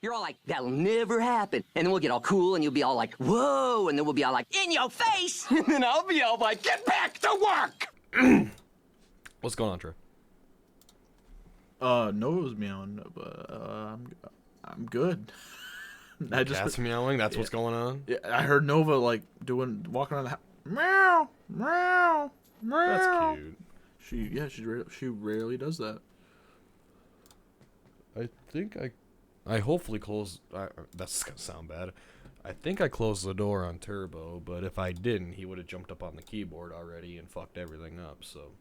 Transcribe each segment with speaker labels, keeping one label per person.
Speaker 1: You're all like, that'll never happen. And then we'll get all cool and you'll be all like, whoa. And then we'll be all like, in your face. And then I'll be all like, get back to work.
Speaker 2: What's going on, Trey?
Speaker 3: Nova's meowing, but I'm good.
Speaker 2: Cat's meowing. That's what's going on.
Speaker 3: Yeah, I heard Nova like walking around the house. Meow, meow, meow.
Speaker 2: That's cute.
Speaker 3: She rarely does that.
Speaker 2: I think I hopefully closed. That's gonna sound bad. I think I closed the door on Turbo, but if I didn't, he would have jumped up on the keyboard already and fucked everything up. So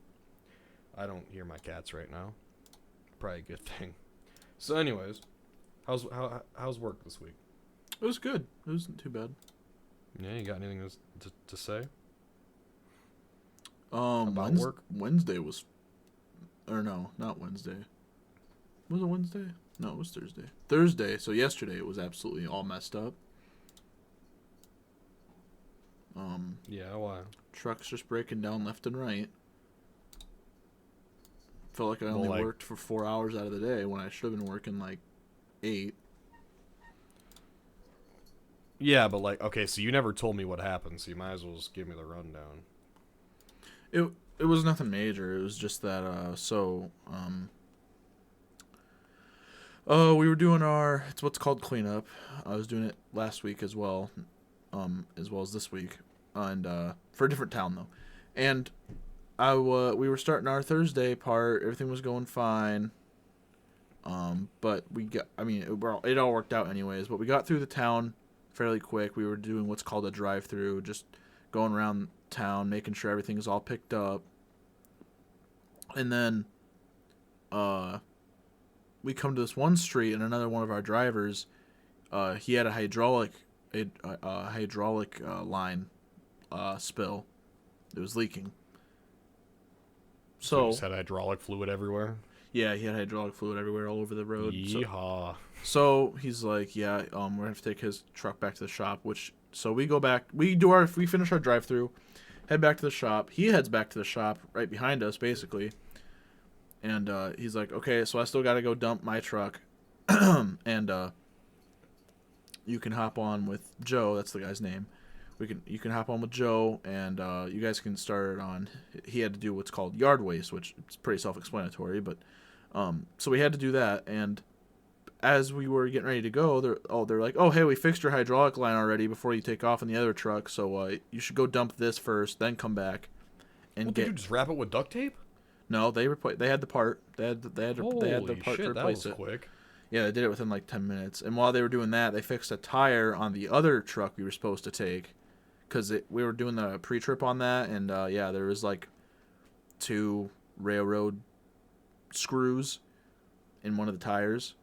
Speaker 2: I don't hear my cats right now. Probably a good thing. So, anyways, how's work this week?
Speaker 3: It was good. It wasn't too bad.
Speaker 2: Yeah, you got anything to say?
Speaker 3: About work? Wednesday was, or no, not Wednesday. Was it Wednesday? No, it was Thursday. Thursday. So yesterday it was absolutely all messed up.
Speaker 2: Yeah, why?
Speaker 3: Trucks just breaking down left and right. Felt like I only worked for 4 hours out of the day when I should have been working like 8.
Speaker 2: Yeah, but okay, so you never told me what happened, so you might as well just give me the rundown.
Speaker 3: It was nothing major. It was just that we were doing it's what's called cleanup. I was doing it last week as well as this week, and for a different town though. And we were starting our Thursday part. Everything was going fine. But it all worked out anyways. But we got through the town fairly quick. We were doing what's called a drive-through, just going around town, making sure everything's all picked up. And then we come to this one street, and another one of our drivers, he had a hydraulic line spill. It was leaking. So
Speaker 2: he just had hydraulic fluid everywhere?
Speaker 3: Yeah, he had hydraulic fluid everywhere all over the road.
Speaker 2: Yeehaw.
Speaker 3: So he's like, yeah, we're going to have to take his truck back to the shop, so we go back, we finish our drive-through, head back to the shop. He heads back to the shop right behind us, basically. And he's like, okay, so I still got to go dump my truck. And you can hop on with Joe, that's the guy's name. You can hop on with Joe, and you guys can start on. He had to do what's called yard waste, which is pretty self-explanatory. But so we had to do that, and as we were getting ready to go, they're like, "Oh, hey, we fixed your hydraulic line already before you take off in the other truck. So you should go dump this first, then come back and
Speaker 2: Did you just wrap it with duct tape?
Speaker 3: No, they had the part. They had the part to replace
Speaker 2: that was
Speaker 3: it.
Speaker 2: Quick.
Speaker 3: Yeah, they did it within like 10 minutes. And while they were doing that, they fixed a tire on the other truck we were supposed to take. Because we were doing the pre-trip on that, and there was like 2 railroad screws in one of the tires,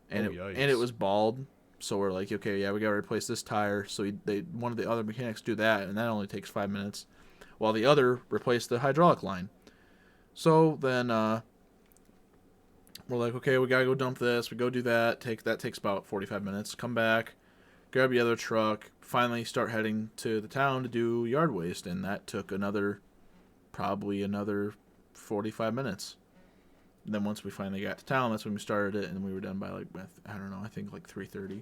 Speaker 3: and it was bald. So we're like, okay, yeah, we gotta replace this tire. So one of the other mechanics do that, and that only takes 5 minutes, while the other replaced the hydraulic line. So then we're like, okay, we gotta go dump this. We go do that. That takes about 45 minutes. Come back, grab the other truck, finally start heading to the town to do yard waste, and that took probably another 45 minutes. And then once we finally got to town, that's when we started it, and we were done by I think like 3:30.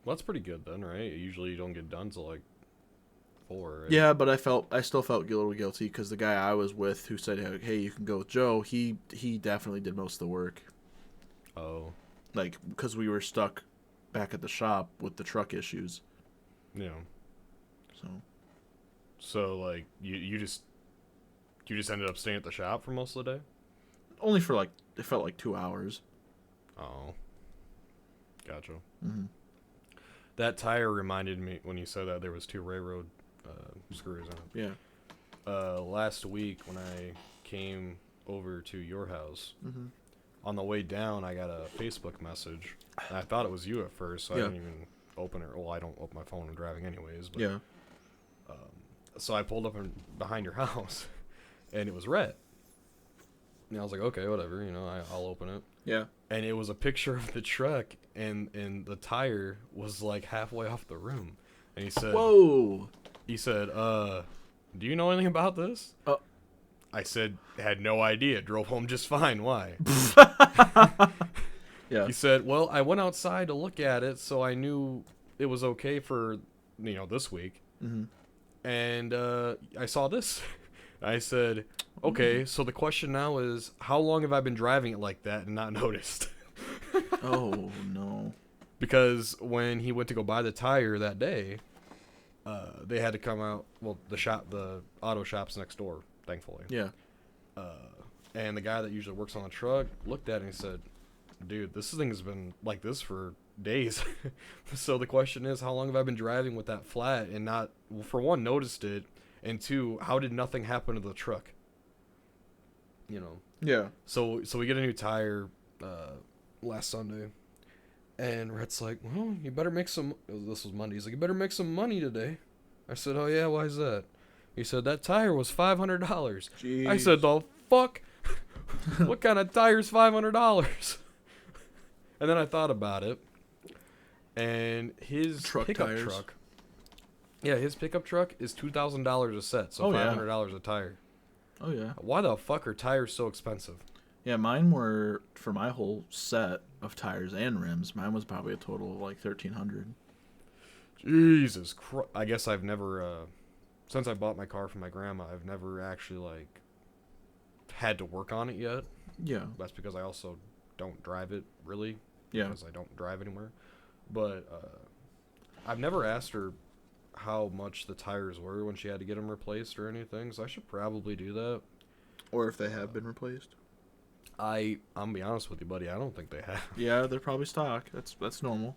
Speaker 2: Well, that's pretty good then, right? Usually you don't get done till like 4, right?
Speaker 3: Yeah, but I still felt a little guilty because the guy I was with who said, hey, you can go with Joe, he definitely did most of the work.
Speaker 2: Oh.
Speaker 3: Like, because we were stuck back at the shop with the truck issues.
Speaker 2: Yeah. So like you just ended up staying at the shop for most of the day?
Speaker 3: Only for it felt like 2 hours.
Speaker 2: Oh. Gotcha.
Speaker 3: Mm-hmm.
Speaker 2: That tire reminded me when you said that there was 2 railroad screws in it.
Speaker 3: Yeah.
Speaker 2: Last week when I came over to your house,
Speaker 3: mm-hmm.
Speaker 2: on the way down I got a Facebook message. And I thought it was you at first, so I didn't even open it. Well, I don't open my phone when driving anyways. But,
Speaker 3: yeah.
Speaker 2: So I pulled up behind your house, and it was red. And I was like, okay, whatever, I'll open it.
Speaker 3: Yeah.
Speaker 2: And it was a picture of the truck, and the tire was like halfway off the rim. And he said,
Speaker 3: "Whoa!"
Speaker 2: He said, do you know anything about this?" I said, had no idea. Drove home just fine. Why?
Speaker 3: Yeah.
Speaker 2: He said, well, I went outside to look at it, so I knew it was okay for, this week.
Speaker 3: Mm-hmm.
Speaker 2: And I saw this. I said, okay, so the question now is, how long have I been driving it like that and not noticed?
Speaker 3: Oh, no.
Speaker 2: Because when he went to go buy the tire that day, they had to come out. Well, the auto shop's next door, thankfully.
Speaker 3: Yeah.
Speaker 2: And the guy that usually works on the truck looked at it and said, dude, this thing has been like this for days. So the question is, how long have I been driving with that flat and not, well, for one, noticed it, and two, how did nothing happen to the truck?
Speaker 3: Yeah.
Speaker 2: So we get a new tire last Sunday, and Rhett's like, well, you better make some. This was Monday. He's like, you better make some money today. I said, oh yeah, why is that? He said that tire was $500. I said, the fuck? What kind of tire's $500? And then I thought about it, and his pickup truck. Yeah, his pickup truck is $2,000 a set, so $500 a tire.
Speaker 3: Oh yeah.
Speaker 2: Why the fuck are tires so expensive?
Speaker 3: Yeah, mine were, for my whole set of tires and rims, mine was probably a total of like $1,300.
Speaker 2: Jesus Christ. I guess I've never, since I bought my car from my grandma, I've never actually, had to work on it yet.
Speaker 3: Yeah.
Speaker 2: That's because I also don't drive it, really.
Speaker 3: Yeah.
Speaker 2: Because I don't drive anywhere. But, I've never asked her how much the tires were when she had to get them replaced or anything, so I should probably do that.
Speaker 3: Or if they have been replaced.
Speaker 2: I'm gonna be honest with you, buddy, I don't think they have.
Speaker 3: Yeah, they're probably stock. That's normal.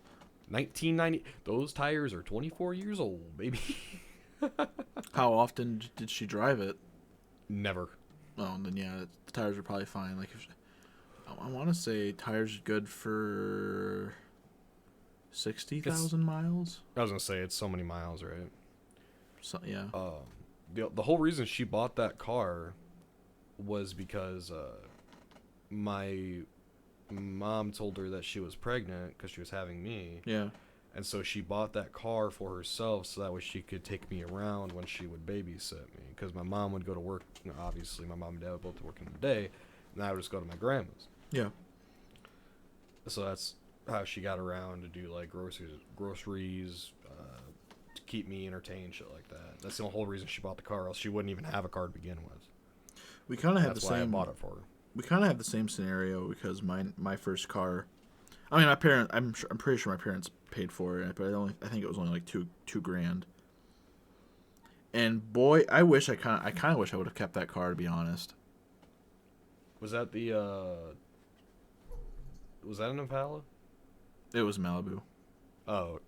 Speaker 2: 1990. Those tires are 24 years old, baby.
Speaker 3: How often did she drive it?
Speaker 2: Never.
Speaker 3: Oh, then yeah, the tires are probably fine. Like, I want to say tires are good for 60,000 miles.
Speaker 2: I was gonna say it's so many miles, right?
Speaker 3: So yeah.
Speaker 2: The whole reason she bought that car was because my mom told her that she was pregnant because she was having me.
Speaker 3: Yeah.
Speaker 2: And so she bought that car for herself so that way she could take me around when she would babysit me. Because my mom would go to work. Obviously, my mom and dad would both work in the day, and I would just go to my grandma's.
Speaker 3: Yeah.
Speaker 2: So that's how she got around to do groceries, to keep me entertained, shit like that. That's the whole reason she bought the car, else she wouldn't even have a car to begin with.
Speaker 3: We kind of had the
Speaker 2: That's why I
Speaker 3: same.
Speaker 2: bought it for her.
Speaker 3: We kind of had the same scenario because my first car. I mean, my parent. I'm pretty sure my parents paid for it, but I think it was only like two grand. And boy, I kind of wish I would have kept that car, to be honest.
Speaker 2: Was that was that an Impala?
Speaker 3: It was Malibu.
Speaker 2: Oh,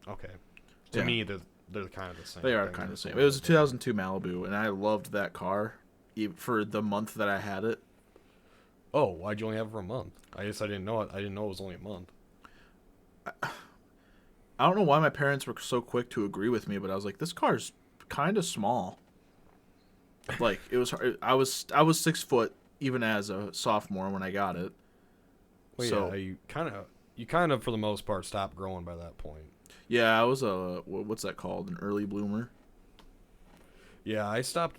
Speaker 2: okay. To me, they're kind of the same.
Speaker 3: They are kind of the same. It was a 2002 Malibu, and I loved that car for the month that I had it.
Speaker 2: Oh, why'd you only have it for a month? I guess I didn't know it. I didn't know it was only a month.
Speaker 3: I don't know why my parents were so quick to agree with me, but I was like, this car's kind of small. Like, it was. I was 6 foot even as a sophomore when I got it.
Speaker 2: Well,
Speaker 3: so,
Speaker 2: yeah, you kind of for the most part stopped growing by that point.
Speaker 3: Yeah, I was what's that called? An early bloomer.
Speaker 2: Yeah, I stopped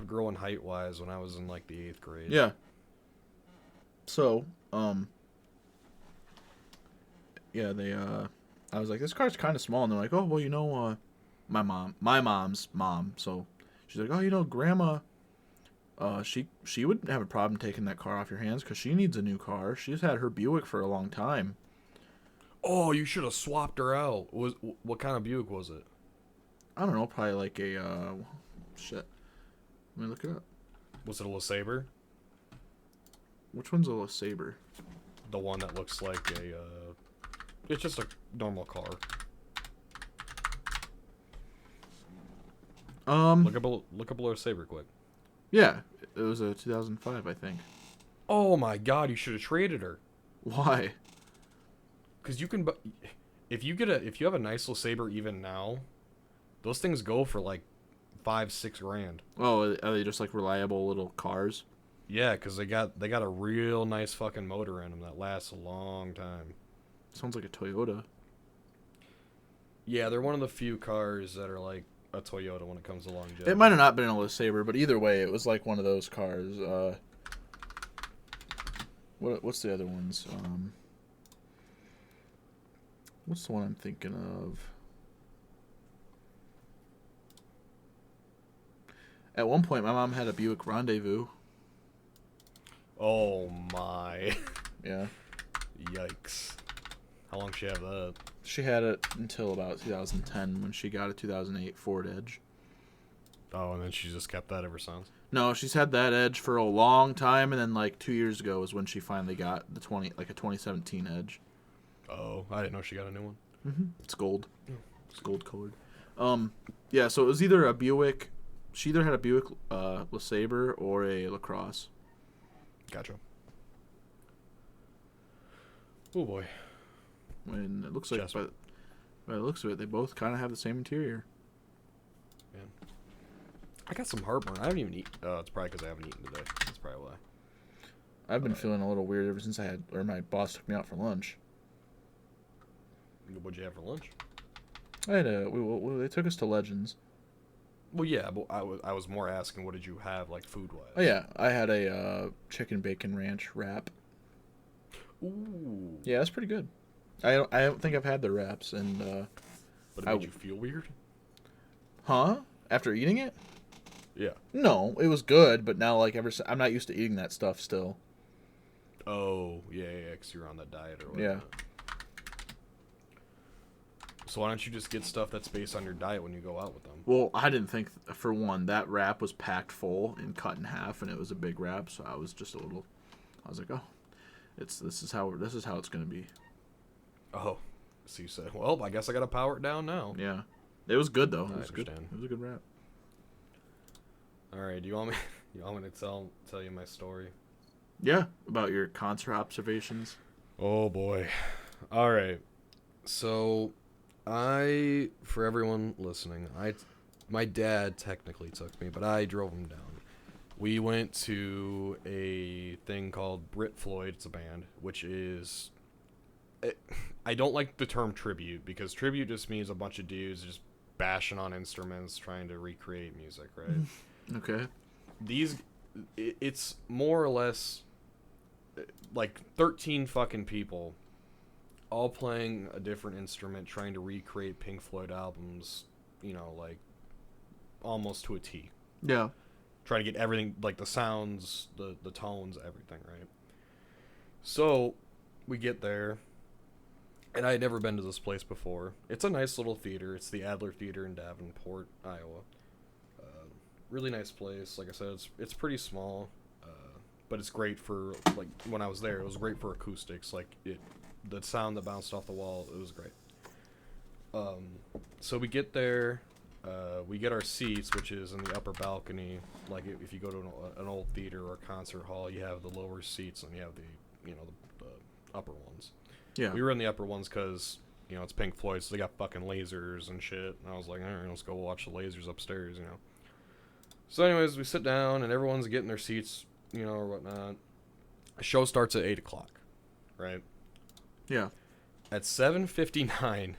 Speaker 2: growing height wise when I was in like the 8th grade.
Speaker 3: Yeah. So, yeah, I was like, this car's kind of small, and they're like, oh, well, my mom's mom. So she's like, oh, grandma, she wouldn't have a problem taking that car off your hands because she needs a new car. She's had her Buick for a long time.
Speaker 2: Oh, you should have swapped her out. What kind of Buick was it?
Speaker 3: I don't know, probably like a shit. Let me look it up.
Speaker 2: Was it a LeSabre?
Speaker 3: Which one's a LeSabre?
Speaker 2: The one that looks like it's just a normal car. Look up a LeSabre quick.
Speaker 3: Yeah, it was a 2005, I think.
Speaker 2: Oh my God! You should have traded her.
Speaker 3: Why?
Speaker 2: Because you can, if you have a nice LeSabre even now, those things go for like $5-6 grand.
Speaker 3: Oh, are they just like reliable little cars?
Speaker 2: Yeah, because they got a real nice fucking motor in them that lasts a long time.
Speaker 3: Sounds like a Toyota.
Speaker 2: Yeah, they're one of the few cars that are like a Toyota when it comes to longevity.
Speaker 3: It might have not been a LeSabre, but either way, it was like one of those cars. What's the other ones? What's the one I'm thinking of? At one point, my mom had a Buick Rendezvous.
Speaker 2: Oh my.
Speaker 3: Yeah.
Speaker 2: Yikes. How long did she have that?
Speaker 3: She had it until about 2010 when she got a 2008 Ford Edge.
Speaker 2: Oh, and then she just kept that ever since?
Speaker 3: No, she's had that Edge for a long time, and then like 2 years ago was when she finally got the 2017 Edge.
Speaker 2: Oh, I didn't know she got a new one.
Speaker 3: Mm-hmm. It's gold. It's gold colored. Yeah. So it was either a Buick. She either had a Buick LeSabre or a LaCrosse.
Speaker 2: Gotcha. Oh boy.
Speaker 3: And it looks like
Speaker 2: Jasper.
Speaker 3: by the looks of it, they both kind of have the same interior.
Speaker 2: Man. I got some heartburn. I haven't even eaten. It's probably because I haven't eaten today. That's probably why.
Speaker 3: I've been feeling a little weird ever since my boss took me out for lunch.
Speaker 2: What'd you have for lunch?
Speaker 3: I had they took us to Legends.
Speaker 2: Well, yeah, but I was more asking, what did you have, like, food-wise?
Speaker 3: Oh yeah, I had a chicken bacon ranch wrap.
Speaker 2: Ooh.
Speaker 3: Yeah, that's pretty good. I don't think I've had the wraps, and
Speaker 2: But it made you feel weird?
Speaker 3: Huh? After eating it?
Speaker 2: Yeah.
Speaker 3: No, it was good, but now like I'm not used to eating that stuff still.
Speaker 2: Oh, yeah, because you're on that diet or whatever.
Speaker 3: Yeah.
Speaker 2: So why don't you just get stuff that's based on your diet when you go out with them?
Speaker 3: Well, I didn't think for one that wrap was packed full and cut in half, and it was a big wrap, so I was just a little. I was like, oh, this is how it's gonna be.
Speaker 2: Oh, so you said, well, I guess I gotta power it down now.
Speaker 3: Yeah, it was good though.
Speaker 2: I
Speaker 3: It was good.
Speaker 2: understand.
Speaker 3: It was a good wrap.
Speaker 2: All right, do you want me? You want me to tell you my story?
Speaker 3: Yeah, about your concert observations.
Speaker 2: Oh boy. All right. So, for everyone listening, my dad technically took me, but I drove him down. We went to a thing called Brit Floyd. It's a band, which is. I don't like the term tribute because tribute just means a bunch of dudes just bashing on instruments trying to recreate music, right?
Speaker 3: Okay.
Speaker 2: It's more or less like 13 fucking people all playing a different instrument trying to recreate Pink Floyd albums, like almost to a T.
Speaker 3: Yeah.
Speaker 2: Trying to get everything, like the sounds, the tones, everything, right? So we get there, and I had never been to this place before. It's a nice little theater. It's the Adler Theater in Davenport, Iowa. Really nice place. Like I said, it's pretty small, but it's great for, like, when I was there, it was great for acoustics. Like, the sound that bounced off the wall, it was great. So we get there, we get our seats, which is in the upper balcony. Like, if you go to an old theater or a concert hall, you have the lower seats and you have the upper ones.
Speaker 3: Yeah.
Speaker 2: We were in the upper ones because, it's Pink Floyd, so they got fucking lasers and shit. And I was like, all right, let's go watch the lasers upstairs, So anyways, we sit down, and everyone's getting their seats, or whatnot. The show starts at 8 o'clock, right?
Speaker 3: Yeah.
Speaker 2: At 7:59,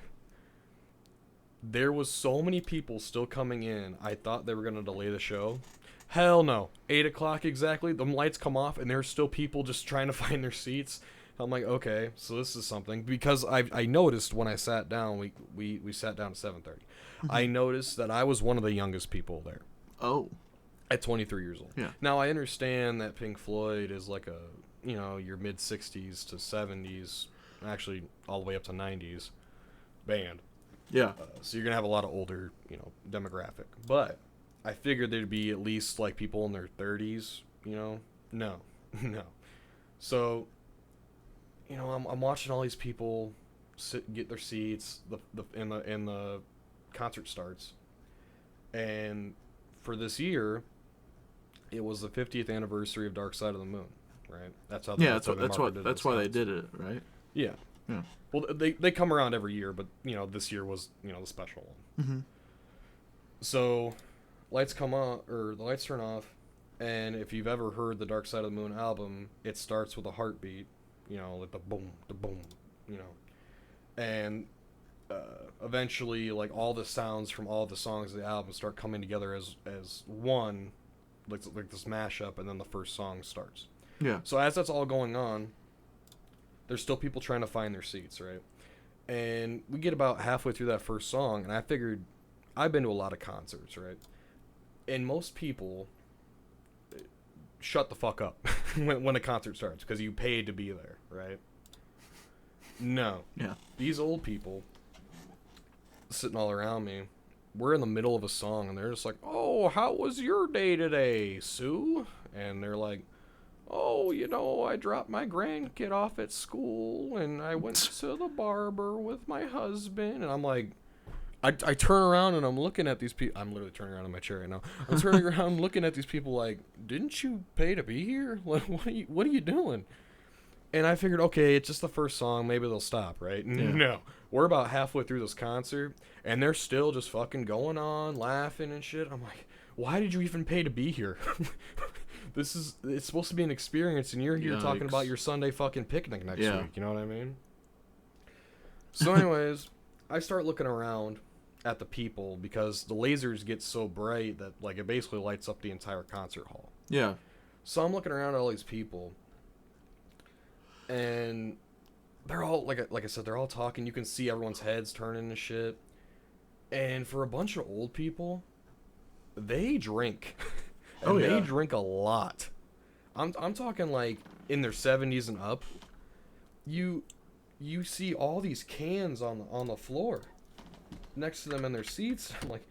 Speaker 2: there was so many people still coming in, I thought they were going to delay the show. Hell no. 8 o'clock exactly, the lights come off, and there's still people just trying to find their seats. I'm like, okay, so this is something. Because I noticed when I sat down, we sat down at 7:30. I noticed that I was one of the youngest people there.
Speaker 3: Oh.
Speaker 2: At 23 years old.
Speaker 3: Yeah.
Speaker 2: Now, I understand that Pink Floyd is like your mid-60s to 70s, actually all the way up to 90s band.
Speaker 3: Yeah.
Speaker 2: So you're going to have a lot of older, demographic. But I figured there'd be at least, like, people in their 30s, No. No. So, I'm watching all these people get their seats, and the concert starts. And for this year, it was the 50th anniversary of Dark Side of the Moon, right? That's how.
Speaker 3: Yeah, that's why they did it, right?
Speaker 2: Yeah.
Speaker 3: Yeah.
Speaker 2: Well, they come around every year, but this year was the special one.
Speaker 3: Mm-hmm.
Speaker 2: So, lights come on, or the lights turn off, and if you've ever heard the Dark Side of the Moon album, it starts with a heartbeat, like the boom, and eventually, like, all the sounds from all the songs of the album start coming together as one, like this mashup, and then the first song starts.
Speaker 3: Yeah.
Speaker 2: So as that's all going on, there's still people trying to find their seats, right? And we get about halfway through that first song, and I figured I've been to a lot of concerts, right? And most people shut the fuck up when a concert starts because you paid to be there, right? No.
Speaker 3: Yeah.
Speaker 2: These old people sitting all around me, we're in the middle of a song, and they're just like, "Oh, how was your day today, Sue?" And they're like, "Oh, I dropped my grandkid off at school, and I went to the barber with my husband." And I'm like, I turn around and I'm looking at these people. I'm literally turning around in my chair right now. I'm turning around looking at these people like, "Didn't you pay to be here? What are you doing?" And I figured, okay, it's just the first song. Maybe they'll stop, right?
Speaker 3: Yeah.
Speaker 2: No. We're about halfway through this concert, and they're still just fucking going on, laughing and shit. I'm like, why did you even pay to be here? It's supposed to be an experience, and you're here talking about your Sunday fucking picnic next week. You know what I mean? So anyways, I start looking around at the people because the lasers get so bright that like it basically lights up the entire concert hall.
Speaker 3: Yeah.
Speaker 2: So I'm looking around at all these people, and they're all like I said, they're all talking. You can see everyone's heads turning and shit. And for a bunch of old people, they drink. And they drink a lot. I'm talking like in their 70s and up. You see all these cans on the floor next to them in their seats. I'm like,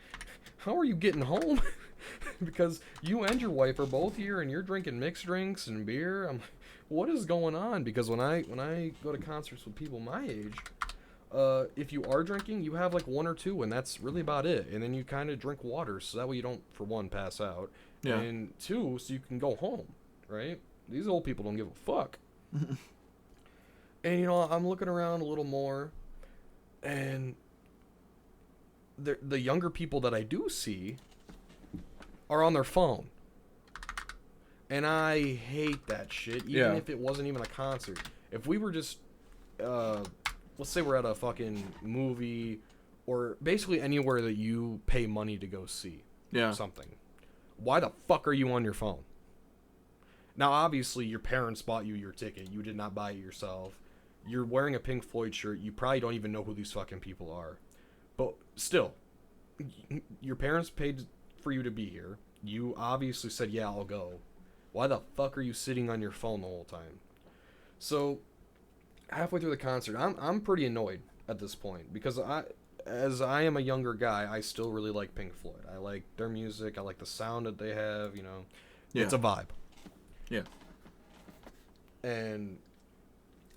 Speaker 2: how are you getting home? Because you and your wife are both here and you're drinking mixed drinks and beer. I'm like, what is going on? Because when I go to concerts with people my age, if you are drinking, you have like one or two, and that's really about it. And then you kind of drink water, so that way you don't, for one, pass out. Yeah. And two, so you can go home, right? These old people don't give a fuck. And, I'm looking around a little more, and the younger people that I do see are on their phone. And I hate that shit, even if it wasn't even a concert. If we were just, let's say we're at a fucking movie, or basically anywhere that you pay money to go see something. Why the fuck are you on your phone? Now, obviously, your parents bought you your ticket. You did not buy it yourself. You're wearing a Pink Floyd shirt. You probably don't even know who these fucking people are. But still, your parents paid for you to be here. You obviously said, yeah, I'll go. Why the fuck are you sitting on your phone the whole time? So, halfway through the concert, I'm pretty annoyed at this point. Because as I am a younger guy, I still really like Pink Floyd. I like their music. I like the sound that they have, It's a vibe.
Speaker 3: Yeah.
Speaker 2: And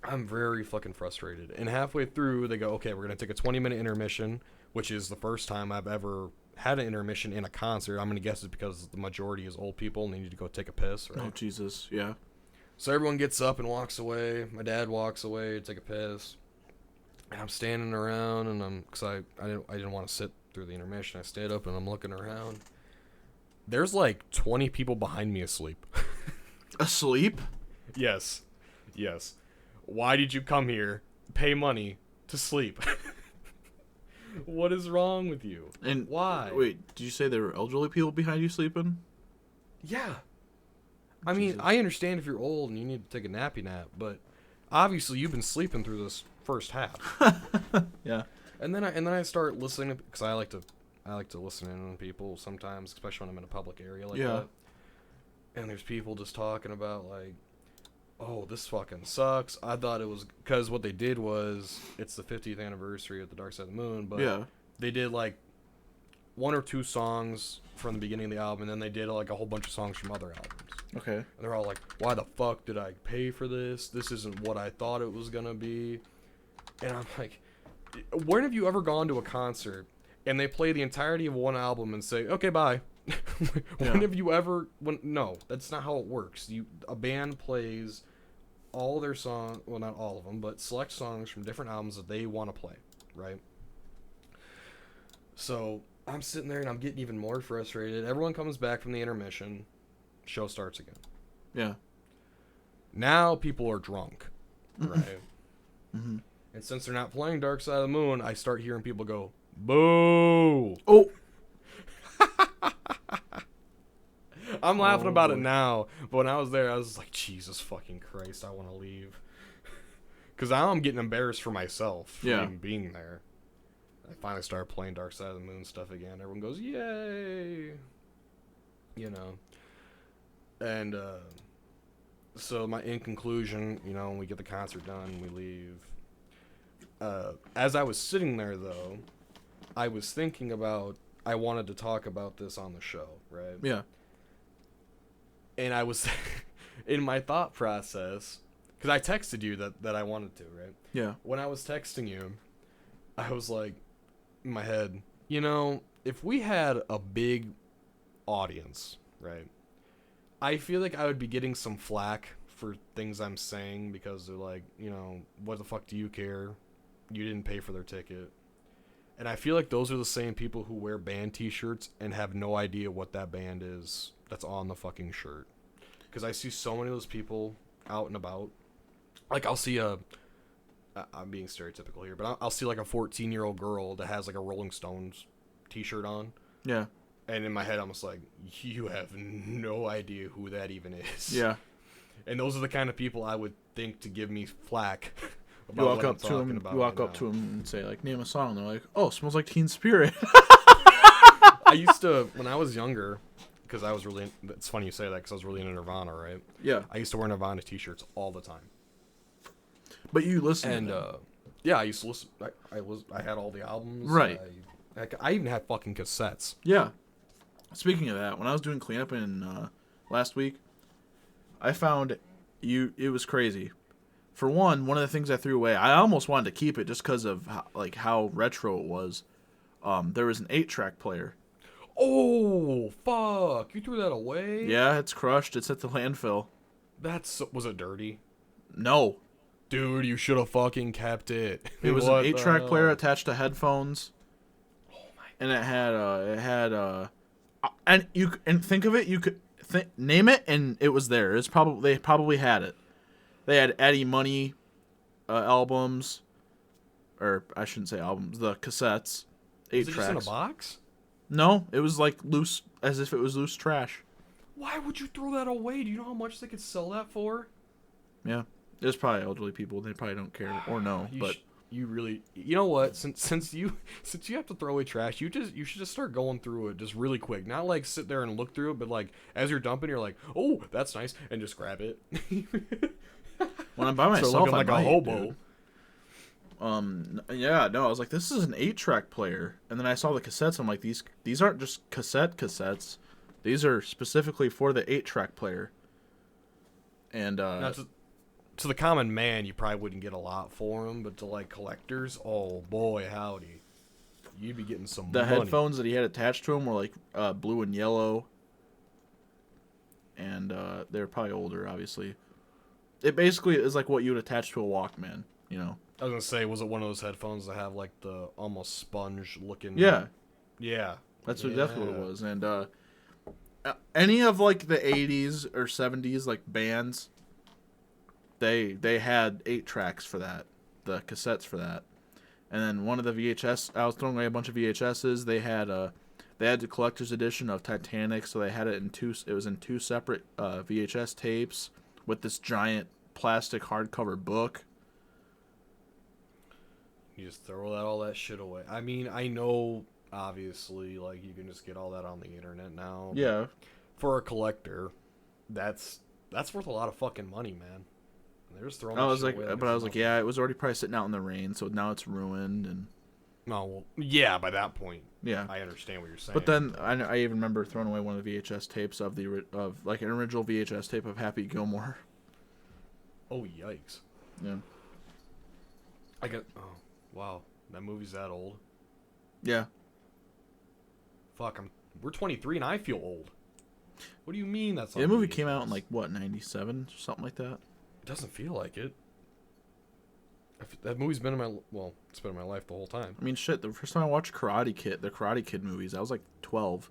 Speaker 2: I'm very fucking frustrated. And halfway through, they go, okay, we're going to take a 20-minute intermission, which is the first time I've ever had an intermission in a concert. I'm going to guess it's because the majority is old people and they need to go take a piss, right?
Speaker 3: Oh, Jesus, yeah.
Speaker 2: So everyone gets up and walks away. My dad walks away to take a piss. And I'm standing around, and because I didn't want to sit through the intermission. I stayed up, and I'm looking around. There's like 20 people behind me asleep.
Speaker 3: Asleep?
Speaker 2: Yes. Why did you come here, pay money, to sleep? What is wrong with you?
Speaker 3: And
Speaker 2: why?
Speaker 3: Wait, did you say there were elderly people behind you sleeping?
Speaker 2: Yeah. I mean, I understand if you're old and you need to take a nappy nap, but obviously you've been sleeping through this first half.
Speaker 3: Yeah.
Speaker 2: And then I start listening because I like to listen in on people sometimes, especially when I'm in a public area like that. And there's people just talking about like, oh, this fucking sucks. I thought it was because what they did was it's the 50th anniversary of the Dark Side of the Moon, but they did like one or two songs from the beginning of the album, and then they did like a whole bunch of songs from other albums.
Speaker 3: Okay.
Speaker 2: And they're all like, why the fuck did I pay for this? This isn't what I thought it was gonna be. And I'm like, when have you ever gone to a concert and they play the entirety of one album and say, okay, bye? When have you ever... No, that's not how it works. A band plays all their songs... Well, not all of them, but select songs from different albums that they want to play, right? So I'm sitting there and I'm getting even more frustrated. Everyone comes back from the intermission. Show starts again.
Speaker 3: Yeah.
Speaker 2: Now people are drunk, right?
Speaker 3: Mm-hmm.
Speaker 2: And since they're not playing Dark Side of the Moon, I start hearing people go, boo!
Speaker 3: Oh!
Speaker 2: I'm laughing about it now, but when I was there, I was like, Jesus fucking Christ, I want to leave. Because now I'm getting embarrassed for myself for
Speaker 3: Yeah.
Speaker 2: even being there. I finally started playing Dark Side of the Moon stuff again. Everyone goes, yay! You know. And, so in conclusion, you know, when we get the concert done, we leave. As I was sitting there, though, I was thinking about, I wanted to talk about this on the show, right?
Speaker 3: Yeah.
Speaker 2: And I was, in my thought process, because I texted you that I wanted to, right?
Speaker 3: Yeah.
Speaker 2: When I was texting you, I was like, in my head, you know, if we had a big audience, right? I feel like I would be getting some flack for things I'm saying because they're like, you know, what the fuck do you care? You didn't pay for their ticket. And I feel like those are the same people who wear band t-shirts and have no idea what that band is that's on the fucking shirt. Because I see so many of those people out and about. Like, I'll see I'm being stereotypical here, but I'll see like a 14-year-old girl that has like a Rolling Stones t-shirt on.
Speaker 3: Yeah.
Speaker 2: And in my head, I'm just like, you have no idea who that even is.
Speaker 3: Yeah.
Speaker 2: And those are the kind of people I would think to give me flack about
Speaker 3: You walk
Speaker 2: what I'm
Speaker 3: up to
Speaker 2: talking
Speaker 3: them.
Speaker 2: about
Speaker 3: You walk
Speaker 2: right
Speaker 3: up
Speaker 2: now.
Speaker 3: to them and say like, name a song. And they're like, oh, Smells Like Teen Spirit.
Speaker 2: I used to, when I was younger, because I was really, it's funny you say that because I was really into Nirvana, right?
Speaker 3: Yeah.
Speaker 2: I used to wear Nirvana t-shirts all the time.
Speaker 3: But you listen
Speaker 2: And,
Speaker 3: to them.
Speaker 2: yeah, I used to listen, I had all the albums.
Speaker 3: Right.
Speaker 2: I even had fucking cassettes.
Speaker 3: Yeah. Speaking of that, when I was doing cleanup in last week, I found it was crazy. For one of the things I threw away, I almost wanted to keep it just because of how retro it was. There was an 8-track player.
Speaker 2: Oh, fuck. You threw that away?
Speaker 3: Yeah, it's crushed. It's at the landfill.
Speaker 2: Was it dirty?
Speaker 3: No.
Speaker 2: Dude, you should have fucking kept it.
Speaker 3: It was
Speaker 2: What
Speaker 3: an
Speaker 2: the
Speaker 3: 8-track player
Speaker 2: hell?
Speaker 3: attached to headphones. Oh my! And and you and think of it, you could name it, and it was there. They probably had it. They had Eddie Money albums, or I shouldn't say albums, the cassettes, 8
Speaker 2: Was it
Speaker 3: tracks.
Speaker 2: just in a box?
Speaker 3: No, it was like loose, as if it was loose trash.
Speaker 2: Why would you throw that away? Do you know how much they could sell that for?
Speaker 3: Yeah, there's probably elderly people. They probably don't care or know, but.
Speaker 2: You really, you know what? Since you have to throw away trash, you should just start going through it just really quick. Not like sit there and look through it, but like as you're dumping, you're like, oh, that's nice, and just grab it.
Speaker 3: When I'm by myself,
Speaker 2: looking
Speaker 3: I
Speaker 2: like
Speaker 3: might,
Speaker 2: a hobo.
Speaker 3: dude. Yeah, no, I was like, this is an 8-track player, and then I saw the cassettes. I'm like, these aren't just cassettes. These are specifically for the 8-track player. And
Speaker 2: Now, to the common man, you probably wouldn't get a lot for them, but to like collectors, oh boy, howdy, you'd be getting some
Speaker 3: the
Speaker 2: money.
Speaker 3: headphones that he had attached to him were like blue and yellow, and they're probably older, obviously. It basically is like what you would attach to a Walkman, you know.
Speaker 2: I was gonna say, was it one of those headphones that have like the almost sponge looking?
Speaker 3: Yeah,
Speaker 2: Yeah.
Speaker 3: that's exactly what it was. And any of like the 80s or 70s like bands, they had 8 tracks for that, the cassettes for that. And then one of the VHS, I was throwing away a bunch of VHSs. They had the collector's edition of Titanic, so they had it in two. It was in 2 separate VHS tapes with this giant plastic hardcover book.
Speaker 2: You just throw all that shit away. I mean, I know, obviously, like, you can just get all that on the internet now.
Speaker 3: Yeah.
Speaker 2: For a collector, that's worth a lot of fucking money, man. And they're just throwing
Speaker 3: I was
Speaker 2: that
Speaker 3: like,
Speaker 2: shit away
Speaker 3: but I was
Speaker 2: it's
Speaker 3: like,
Speaker 2: nothing.
Speaker 3: yeah, it was already probably sitting out in the rain, so now it's ruined, and
Speaker 2: No, well, yeah, by that point,
Speaker 3: yeah.
Speaker 2: I understand what you're saying.
Speaker 3: But then I even remember throwing away one of the VHS tapes of like an original VHS tape of Happy Gilmore.
Speaker 2: Oh, yikes.
Speaker 3: Yeah.
Speaker 2: Oh, wow. That movie's that old.
Speaker 3: Yeah.
Speaker 2: Fuck, we're 23 and I feel old. What do you mean that's
Speaker 3: The
Speaker 2: on
Speaker 3: movie
Speaker 2: VHS?
Speaker 3: came out in like what, 97 or something like that.
Speaker 2: It doesn't feel like it. That movie's been in it's been in my life the whole time.
Speaker 3: I mean, shit. The first time I watched the Karate Kid movies, I was like 12.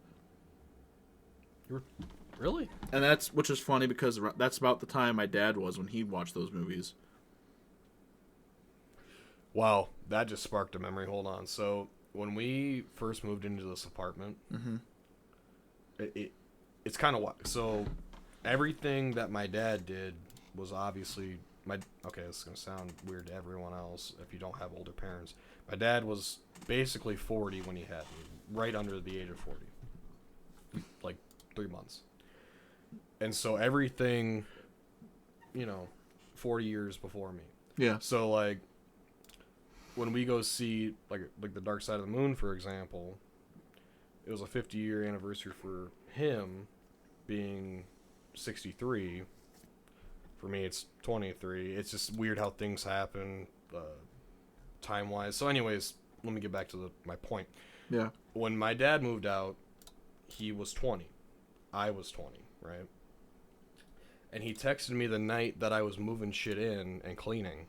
Speaker 2: Really?
Speaker 3: And which is funny because that's about the time my dad was when he watched those movies.
Speaker 2: Wow, that just sparked a memory. Hold on. So when we first moved into this apartment, it's kind of so everything that my dad did was obviously okay, this is gonna sound weird to everyone else if you don't have older parents. My dad was basically 40 when he had me, right under the age of 40, like 3 months. And so everything, 40 years before me.
Speaker 3: Yeah.
Speaker 2: So like, when we go see like the Dark Side of the Moon, for example, it was a 50-year anniversary for him being 63. For me, it's 23. It's just weird how things happen, time-wise. So anyways, let me get back to my point.
Speaker 3: Yeah.
Speaker 2: When my dad moved out, he was 20. I was 20, right? And he texted me the night that I was moving shit in and cleaning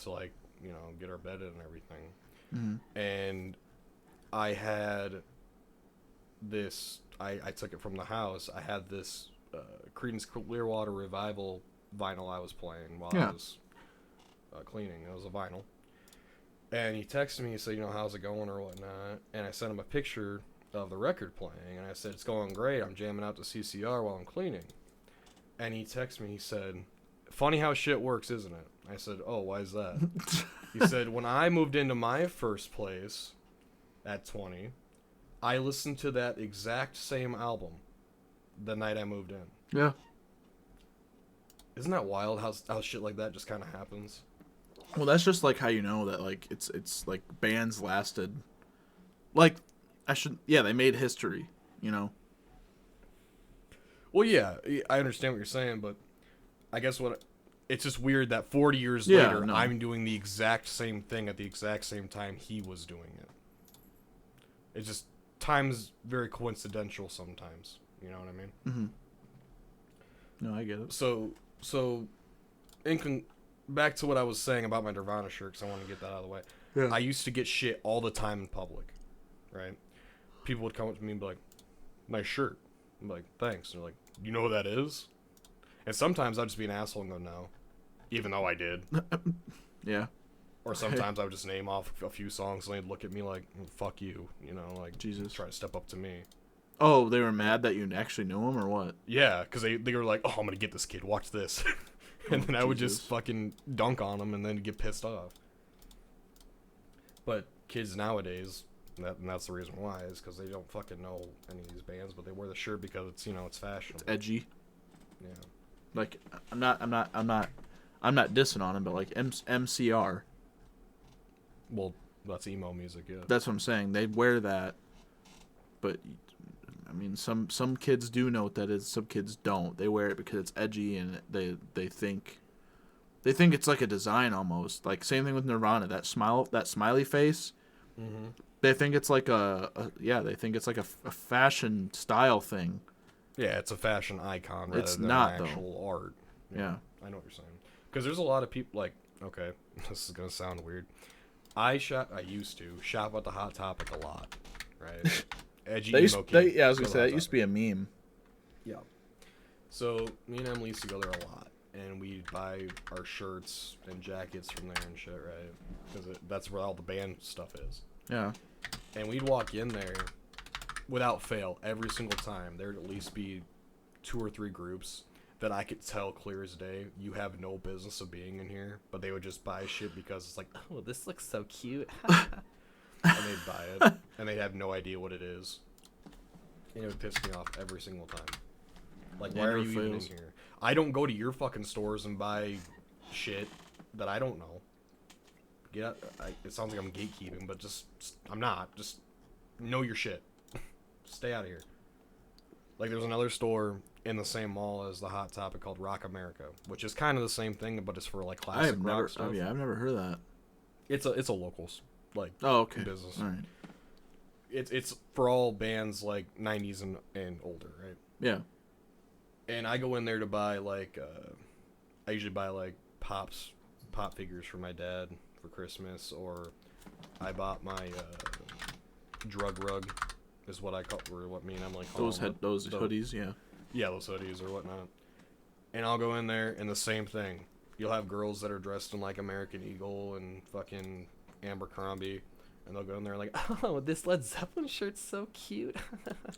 Speaker 2: to, like, get our bed in and everything.
Speaker 3: Mm-hmm.
Speaker 2: And I had this, I took it from the house. I had this Creedence Clearwater Revival vinyl I was playing while I was cleaning. It was a vinyl. And he texted me, he said, how's it going or whatnot. And I sent him a picture of the record playing. And I said, it's going great. I'm jamming out to CCR while I'm cleaning. And he texted me, he said, funny how shit works, isn't it? I said, oh, why is that? He said, when I moved into my first place at 20, I listened to that exact same album the night I moved in.
Speaker 3: Yeah.
Speaker 2: Isn't that wild how shit like that just kind of happens?
Speaker 3: Well, that's just like how you know that like it's like bands lasted. Like they made history,
Speaker 2: Well, yeah, I understand what you're saying, but I guess it's just weird that 40 years later, I'm doing the exact same thing at the exact same time he was doing it. It's just, time's very coincidental sometimes. You know what I mean?
Speaker 3: Mm-hmm. No, I get it.
Speaker 2: So, back to what I was saying about my Nirvana shirt, because I want to get that out of the way.
Speaker 3: Yeah.
Speaker 2: I used to get shit all the time in public, right? People would come up to me and be like, nice shirt. I'm like, thanks. And they're like, you know who that is? And sometimes I'd just be an asshole and go, no. Even though I did.
Speaker 3: Yeah.
Speaker 2: Or sometimes I would just name off a few songs and they'd look at me like, fuck you. Like,
Speaker 3: Jesus.
Speaker 2: Try to step up to me.
Speaker 3: Oh, they were mad that you actually knew him or what?
Speaker 2: Yeah, because they were like, oh, I'm going to get this kid. Watch this. And then I would just fucking dunk on them and then get pissed off. But kids nowadays, and that's the reason why, is because they don't fucking know any of these bands, but they wear the shirt because it's, it's fashionable.
Speaker 3: It's edgy.
Speaker 2: Yeah.
Speaker 3: Like, I'm not dissing on him, but like MCR.
Speaker 2: Well, that's emo music, yeah.
Speaker 3: That's what I'm saying. They wear that, but I mean, some kids do know what that is. Some kids don't. They wear it because it's edgy and they think it's like a design almost. Like same thing with Nirvana. That smiley face.
Speaker 2: Mm-hmm.
Speaker 3: They think it's like they think it's like a fashion style thing.
Speaker 2: Yeah, it's a fashion icon rather than
Speaker 3: not,
Speaker 2: actual art.
Speaker 3: Yeah.
Speaker 2: I know what you're saying. Because there's a lot of people, like, okay, this is going to sound weird. I used to shop at the Hot Topic a lot, right? Edgy emo kid.
Speaker 3: I was going to say, that used to be a meme.
Speaker 2: Yeah. So, me and Emily used to go there a lot. And we'd buy our shirts and jackets from there and shit, right? Because that's where all the band stuff is.
Speaker 3: Yeah.
Speaker 2: And we'd walk in there, without fail, every single time, there'd at least be 2 or 3 groups that I could tell clear as day, you have no business of being in here, but they would just buy shit because it's like, oh, this looks so cute. And they'd buy it, and they'd have no idea what it is. And it would piss me off every single time. Like, why are you even in here? I don't go to your fucking stores and buy shit that I don't know. It sounds like I'm gatekeeping, but I'm not. Just know your shit. Stay out of here. Like, there's another store in the same mall as the Hot Topic called Rock America, which is kind of the same thing, but it's for like classic rock stuff.
Speaker 3: Oh yeah, I've never heard of that.
Speaker 2: It's a locals business.
Speaker 3: All right.
Speaker 2: It's for all bands like 90s and older, right?
Speaker 3: Yeah.
Speaker 2: And I go in there to buy like I usually buy like pop figures for my dad for Christmas, or I bought my drug rug is what I call, or what me and Emily call
Speaker 3: those hoodies, yeah.
Speaker 2: Yeah, those hoodies or whatnot. And I'll go in there and the same thing. You'll have girls that are dressed in like American Eagle and fucking Abercrombie, and they'll go in there like, oh, this Led Zeppelin shirt's so cute.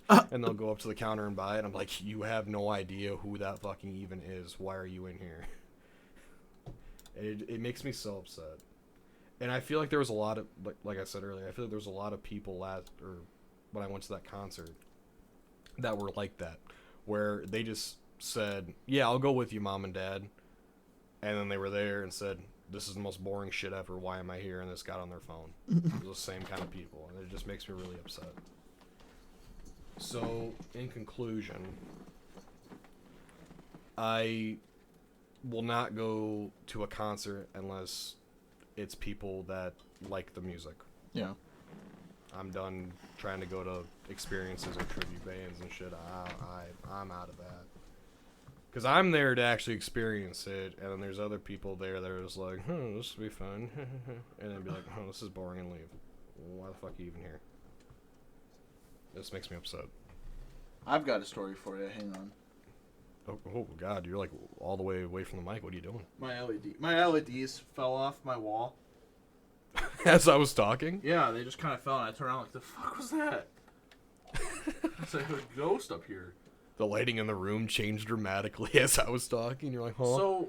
Speaker 2: And they'll go up to the counter and buy it. I'm like, you have no idea who that fucking even is. Why are you in here? It makes me so upset. And I feel like there was a lot of, like I said earlier, I feel like there was a lot of people when I went to that concert that were like that, where they just said, yeah, I'll go with you, Mom and Dad. And then they were there and said, this is the most boring shit ever. Why am I here? And this got on their phone. It was the same kind of people. And it just makes me really upset. So, in conclusion, I will not go to a concert unless it's people that like the music.
Speaker 3: Yeah.
Speaker 2: I'm done trying to go to experiences or tribute bands and shit. I'm out of that. Because I'm there to actually experience it, and then there's other people there that are just like, this will be fun. And then be like, this is boring, and leave. Why the fuck are you even here? This makes me upset.
Speaker 3: I've got a story for you. Hang on.
Speaker 2: Oh God, you're like all the way away from the mic. What are you doing?
Speaker 3: My LEDs fell off my wall.
Speaker 2: As I was talking?
Speaker 3: Yeah, they just kind of fell, and I turned around like, the fuck was that? It's like a ghost up here.
Speaker 2: The lighting in the room changed dramatically as I was talking. You're like, huh?
Speaker 3: So,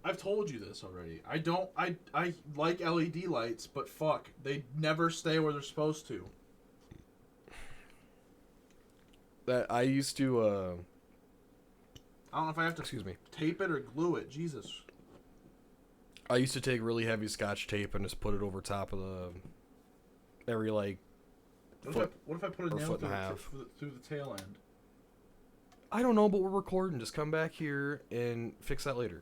Speaker 3: I've told you this already. I like LED lights, but fuck, they never stay where they're supposed to.
Speaker 2: That I used to,
Speaker 3: I don't know if I have to
Speaker 2: excuse me.
Speaker 3: tape it or glue it. Jesus.
Speaker 2: I used to take really heavy Scotch tape and just put it over top of every, like,
Speaker 3: What if I put a nail
Speaker 2: foot and a half.
Speaker 3: through the tail end?
Speaker 2: I don't know, but we're recording. Just come back here and fix that later.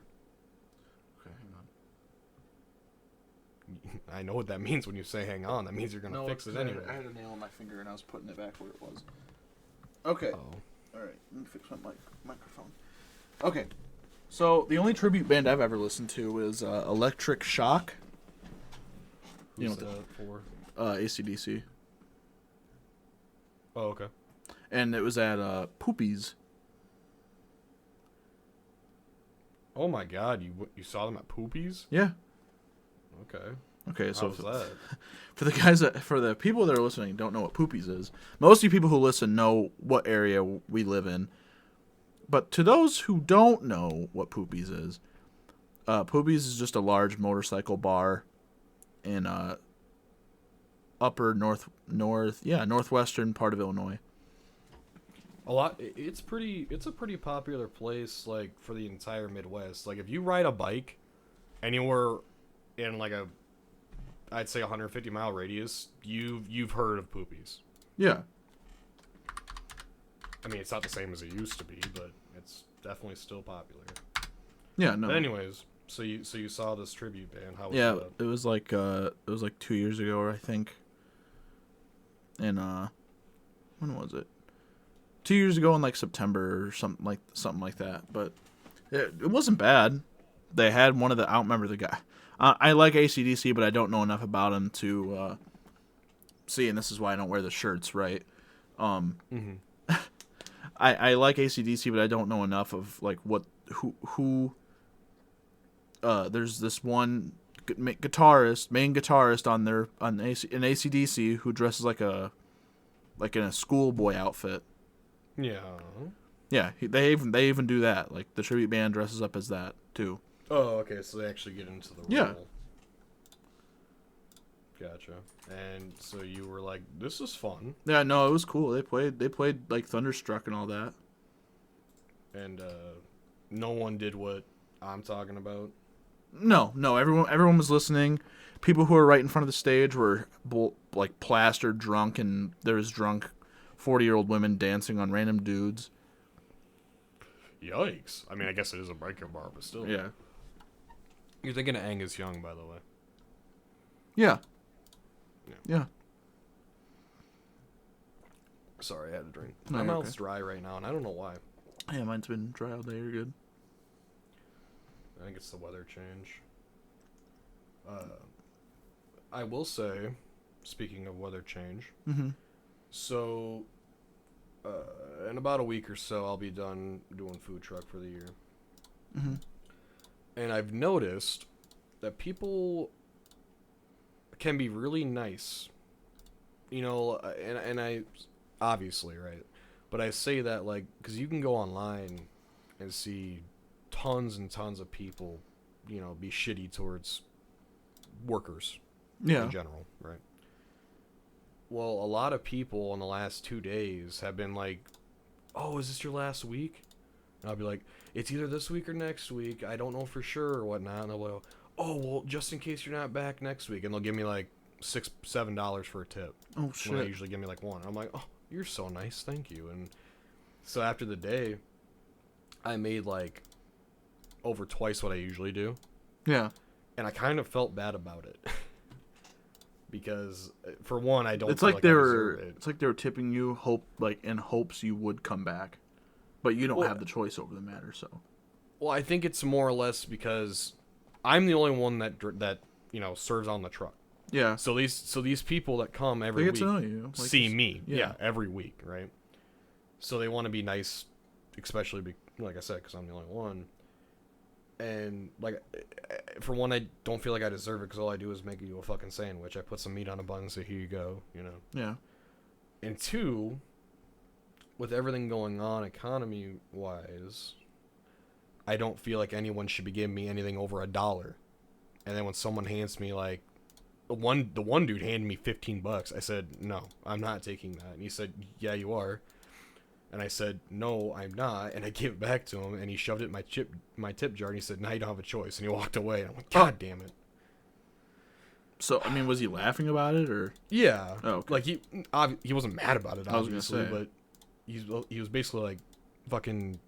Speaker 3: Okay, hang on.
Speaker 2: I know what that means when you say hang on. That means you're going to fix it anyway.
Speaker 3: I had a nail on my finger and I was putting it back where it was. Okay.
Speaker 2: Oh.
Speaker 3: Alright, let me fix my microphone. Okay. So, the only tribute band I've ever listened to is Electric Shock.
Speaker 2: Who's
Speaker 3: You know
Speaker 2: that for?
Speaker 3: AC/DC.
Speaker 2: Oh, okay.
Speaker 3: And it was at Poopy's.
Speaker 2: Oh my God, you saw them at Poopy's?
Speaker 3: Yeah.
Speaker 2: Okay.
Speaker 3: Okay, so
Speaker 2: How was that?
Speaker 3: for the people that are listening and don't know what Poopy's is, most of you people who listen know what area we live in. But to those who don't know what Poopy's is just a large motorcycle bar in northwestern part of Illinois.
Speaker 2: It's a pretty popular place, like, for the entire Midwest. Like, if you ride a bike anywhere in, like, I'd say 150-mile radius, you've heard of Poopy's.
Speaker 3: Yeah.
Speaker 2: I mean, it's not the same as it used to be, but it's definitely still popular.
Speaker 3: Yeah, no.
Speaker 2: But anyways, so you saw this tribute band. How was that?
Speaker 3: It was like 2 years ago, I think. And when was it? 2 years ago in like September or something like that. But it wasn't bad. They had one of the, I don't remember the guy. I like AC/DC, but I don't know enough about him to see, and this is why I don't wear the shirts, right? I like AC/DC, but I don't know enough of like who. There's this one main guitarist on AC/DC who dresses like in a schoolboy outfit.
Speaker 2: Yeah.
Speaker 3: Yeah, they even do that. Like the tribute band dresses up as that too.
Speaker 2: Oh, okay. So they actually get into the role.
Speaker 3: Yeah.
Speaker 2: Gotcha. And so you were like, "This is fun."
Speaker 3: Yeah, no, it was cool. They played like Thunderstruck and all that.
Speaker 2: And no one did what I'm talking about.
Speaker 3: No, everyone was listening. People who were right in front of the stage were like plastered drunk, and there was drunk 40-year-old women dancing on random dudes.
Speaker 2: Yikes! I mean, I guess it is a biker bar, but still.
Speaker 3: Yeah.
Speaker 2: You're thinking of Angus Young, by the way.
Speaker 3: Yeah.
Speaker 2: Yeah. Sorry, I had a drink.
Speaker 3: No,
Speaker 2: My
Speaker 3: you're
Speaker 2: mouth's
Speaker 3: okay.
Speaker 2: dry right now, and I don't know why.
Speaker 3: Yeah, mine's been dry all day. You're good.
Speaker 2: I think it's the weather change. I will say, speaking of weather change, so in about a week or so, I'll be done doing food truck for the year. And I've noticed that people can be really nice, and I obviously, right, but I say that like because you can go online and see tons and tons of people, be shitty towards workers
Speaker 3: Yeah.
Speaker 2: in general, right? Well, a lot of people in the last 2 days have been like, "Oh, is this your last week?" And I'll be like, "It's either this week or next week. I don't know for sure or whatnot." And they'll go, "Oh, well, just in case you're not back next week," and they'll give me like $6-7 for a tip.
Speaker 3: Oh
Speaker 2: When they
Speaker 3: shit.
Speaker 2: usually give me like one. I'm like, "Oh, you're so nice, thank you." And so after the day, I made like over twice what I usually do,
Speaker 3: Yeah.
Speaker 2: and I kind of felt bad about it. Because for one, I don't.
Speaker 3: It's
Speaker 2: feel
Speaker 3: like
Speaker 2: like
Speaker 3: they
Speaker 2: I
Speaker 3: were.
Speaker 2: deserve it.
Speaker 3: It's like they were tipping you in hopes you would come back, but you don't
Speaker 2: Well-
Speaker 3: have the choice over the matter. So.
Speaker 2: Well, I think it's more or less because I'm the only one that serves on the truck.
Speaker 3: Yeah.
Speaker 2: So these people that come every
Speaker 3: They get
Speaker 2: week
Speaker 3: to know you. Like
Speaker 2: see
Speaker 3: you s-
Speaker 2: me,
Speaker 3: yeah.
Speaker 2: every week, right? So they want to be nice, especially like I said, because I'm the only one. And like, for one, I don't feel like I deserve it because all I do is make you a fucking sandwich. I put some meat on a bun and say, "Here you go,"
Speaker 3: Yeah.
Speaker 2: And two, with everything going on economy wise, I don't feel like anyone should be giving me anything over $1. And then when someone hands me like the one dude handed me $15, I said, "No, I'm not taking that." And he said, "Yeah, you are." And I said, "No, I'm not." And I gave it back to him, and he shoved it in my tip jar, and he said, "Now you don't have a choice." And he walked away. And I'm like, "God damn it."
Speaker 3: So I mean, was he laughing about it or?
Speaker 2: Yeah.
Speaker 3: Oh, okay.
Speaker 2: Like he wasn't mad about it,
Speaker 3: I was gonna
Speaker 2: obviously,
Speaker 3: say.
Speaker 2: but he was basically like fucking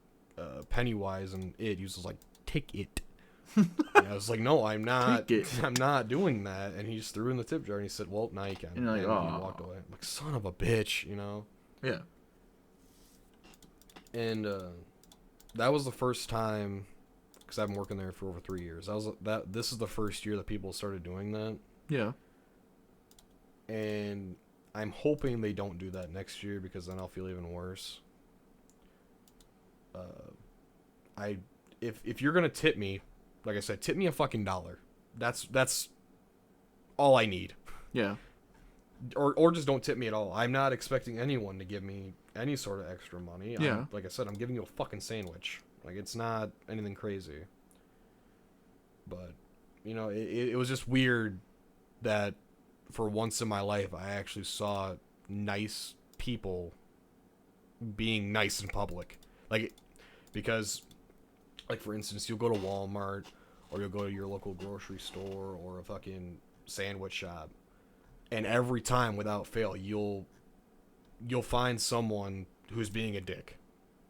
Speaker 2: Pennywise and it. He was just like, "Take it." And I was like, "No, I'm not.
Speaker 3: Take it.
Speaker 2: I'm not doing that." And he just threw it in the tip jar, and he said, "Well, now you can."
Speaker 3: And you're like,
Speaker 2: he
Speaker 3: "Aw."
Speaker 2: walked away. I'm like, son of a bitch,
Speaker 3: Yeah.
Speaker 2: And that was the first time, because I've been working there for over 3 years. This is the first year that people started doing that,
Speaker 3: Yeah.
Speaker 2: and I'm hoping they don't do that next year because then I'll feel even worse. If you're gonna tip me, like I said, tip me a fucking $1. That's all I need.
Speaker 3: Yeah.
Speaker 2: Or just don't tip me at all. I'm not expecting anyone to give me any sort of extra money.
Speaker 3: Yeah.
Speaker 2: Like I said, I'm giving you a fucking sandwich. Like, it's not anything crazy. But, it was just weird that for once in my life I actually saw nice people being nice in public. Like, because, like, for instance, you'll go to Walmart or you'll go to your local grocery store or a fucking sandwich shop. And every time, without fail, you'll find someone who's being a dick,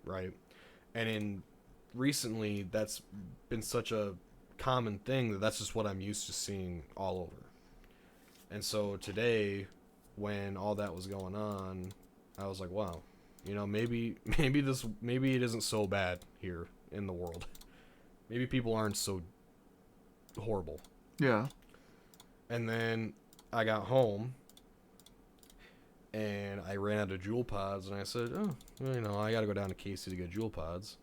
Speaker 2: right? And recently, that's been such a common thing that's just what I'm used to seeing all over. And so today, when all that was going on, I was like, wow, maybe it isn't so bad here in the world. Maybe people aren't so horrible.
Speaker 3: Yeah.
Speaker 2: And then I got home and I ran out of Jewel Pods, and I said, "Oh, well, I got to go down to Casey to get Jewel Pods."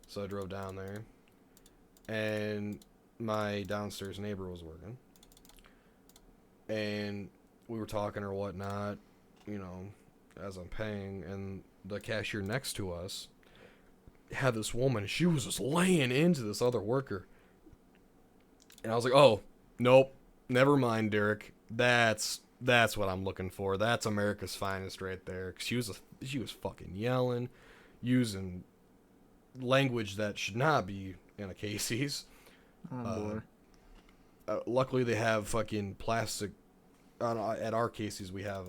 Speaker 2: So I drove down there, and my downstairs neighbor was working, and we were talking or whatnot, as I'm paying, and the cashier next to us had this woman. She was just laying into this other worker, and I was like, "Oh, nope, never mind, Derek. That's what I'm looking for. That's America's finest right there." 'Cause she was fucking yelling, using language that should not be in a Casey's.
Speaker 3: Oh boy.
Speaker 2: Luckily, they have fucking plastic. At our Casey's, we have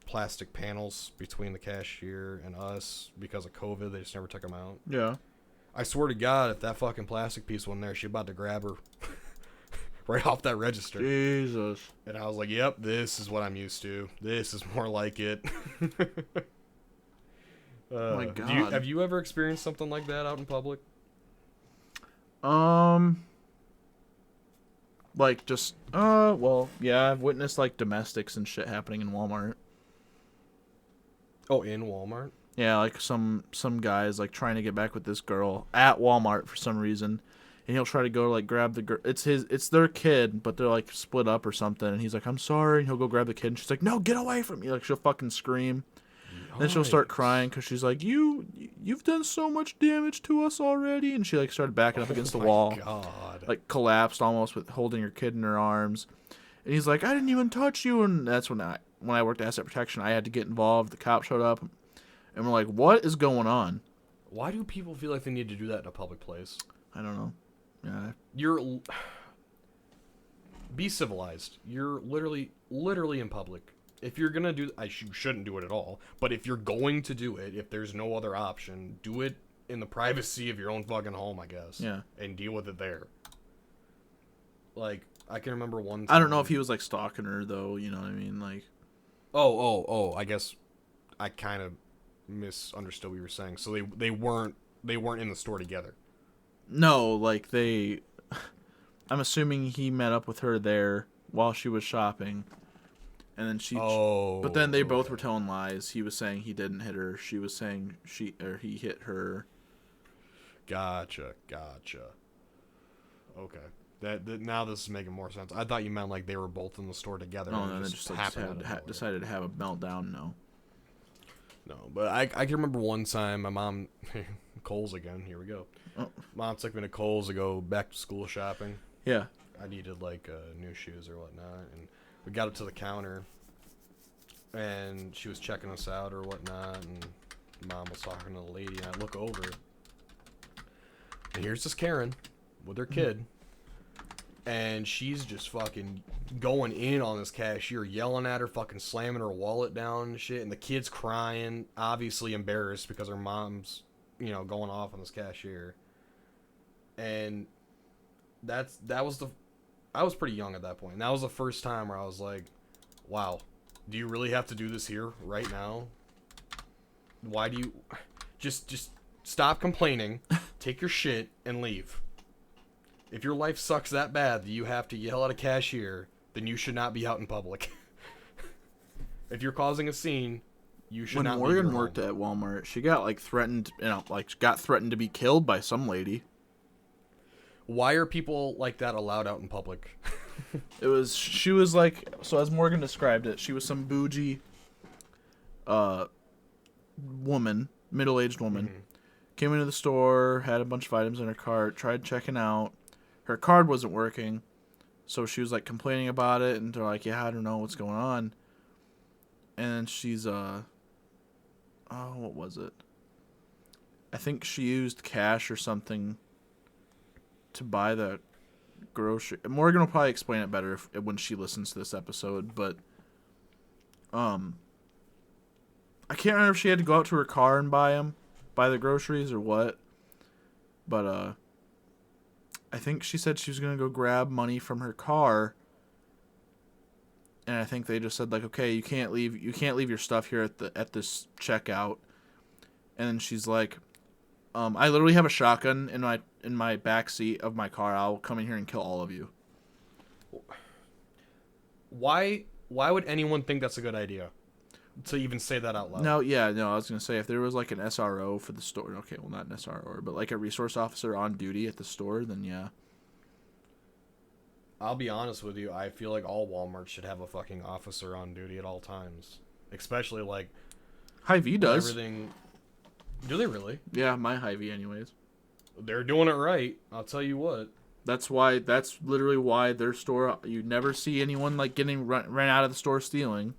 Speaker 2: plastic panels between the cashier and us because of COVID. They just never took them out.
Speaker 3: Yeah.
Speaker 2: I swear to God, if that fucking plastic piece wasn't there, she about to grab her right off that register.
Speaker 3: Jesus.
Speaker 2: And I was like, "Yep, this is what I'm used to. This is more like it."
Speaker 3: My God.
Speaker 2: Have you ever experienced something like that out in public?
Speaker 3: Like just well, yeah, I've witnessed like domestics and shit happening in Walmart.
Speaker 2: Oh, in Walmart?
Speaker 3: Yeah, like some guys like trying to get back with this girl at Walmart for some reason. And he'll try to go like grab the girl. It's their kid, but they're like split up or something. And he's like, "I'm sorry." And he'll go grab the kid, and she's like, "No, get away from me!" Like she'll fucking scream. Then she'll start crying because she's like, you've done so much damage to us already. And she like started backing up against the wall.
Speaker 2: God.
Speaker 3: Like collapsed almost with holding her kid in her arms. And he's like, I didn't even touch you. And that's when I worked at Asset Protection, I had to get involved. The cop showed up. And we're like, what is going on?
Speaker 2: Why do people feel like they need to do that in a public place?
Speaker 3: I don't know. Yeah.
Speaker 2: Be civilized. You're literally in public. If you're gonna do, you shouldn't do it at all. But if you're going to do it, if there's no other option, do it in the privacy of your own fucking home, I guess.
Speaker 3: Yeah.
Speaker 2: And deal with it there. Like, I can remember one time.
Speaker 3: I don't know if he was like stalking her though. You know what I mean? Like.
Speaker 2: Oh. I guess I kind of misunderstood what you were saying. So they weren't in the store together.
Speaker 3: No, like I'm assuming he met up with her there while she was shopping. And then but then they both were telling lies. He was saying he didn't hit her. She was saying he hit her.
Speaker 2: Gotcha. Okay. That now this is making more sense. I thought you meant like they were both in the store together.
Speaker 3: Oh, and then just decided to have a meltdown.
Speaker 2: No, but I can remember one time my mom, Kohl's again. Here we go.
Speaker 3: Oh.
Speaker 2: Mom took me to Kohl's to go back to school shopping.
Speaker 3: Yeah.
Speaker 2: I needed like new shoes or whatnot, and we got up to the counter, and she was checking us out or whatnot, and Mom was talking to the lady, and I look over, and here's this Karen with her kid, and she's just fucking going in on this cashier, yelling at her, fucking slamming her wallet down and shit, and the kid's crying, obviously embarrassed because her mom's, going off on this cashier, and I was pretty young at that point. And that was the first time where I was like, wow, do you really have to do this here right now? Why do you just stop complaining, take your shit and leave. If your life sucks that bad that you have to yell at a cashier, then you should not be out in public. If you're causing a scene, you should not.
Speaker 3: When Morgan worked at Walmart, she got threatened, got threatened to be killed by some lady.
Speaker 2: Why are people like that allowed out in public?
Speaker 3: She was like, so as Morgan described it, she was some bougie woman, middle-aged woman.
Speaker 2: Mm-hmm.
Speaker 3: Came into the store, had a bunch of items in her cart, tried checking out. Her card wasn't working, so she was complaining about it, and they're like, yeah, I don't know what's going on. And she's what was it? I think she used cash or something to buy the grocery. Morgan will probably explain it better when she listens to this episode, but I can't remember if she had to go out to her car and buy the groceries or what, but I think she said she was gonna go grab money from her car, and I think they just said okay, you can't leave your stuff here at this checkout. And then she's like, I literally have a shotgun in my back seat of my car. I'll come in here and kill all of you.
Speaker 2: Why would anyone think that's a good idea to even say that out loud?
Speaker 3: No, I was gonna say if there was an SRO for the store. Okay, well not an SRO, but a resource officer on duty at the store, then yeah.
Speaker 2: I'll be honest with you. I feel like all Walmarts should have a fucking officer on duty at all times, especially
Speaker 3: Hy-Vee does
Speaker 2: everything. Do they really?
Speaker 3: Yeah, my Hy-Vee anyways.
Speaker 2: They're doing it right. I'll tell you what.
Speaker 3: That's literally why their store, you never see anyone getting ran out of the store stealing.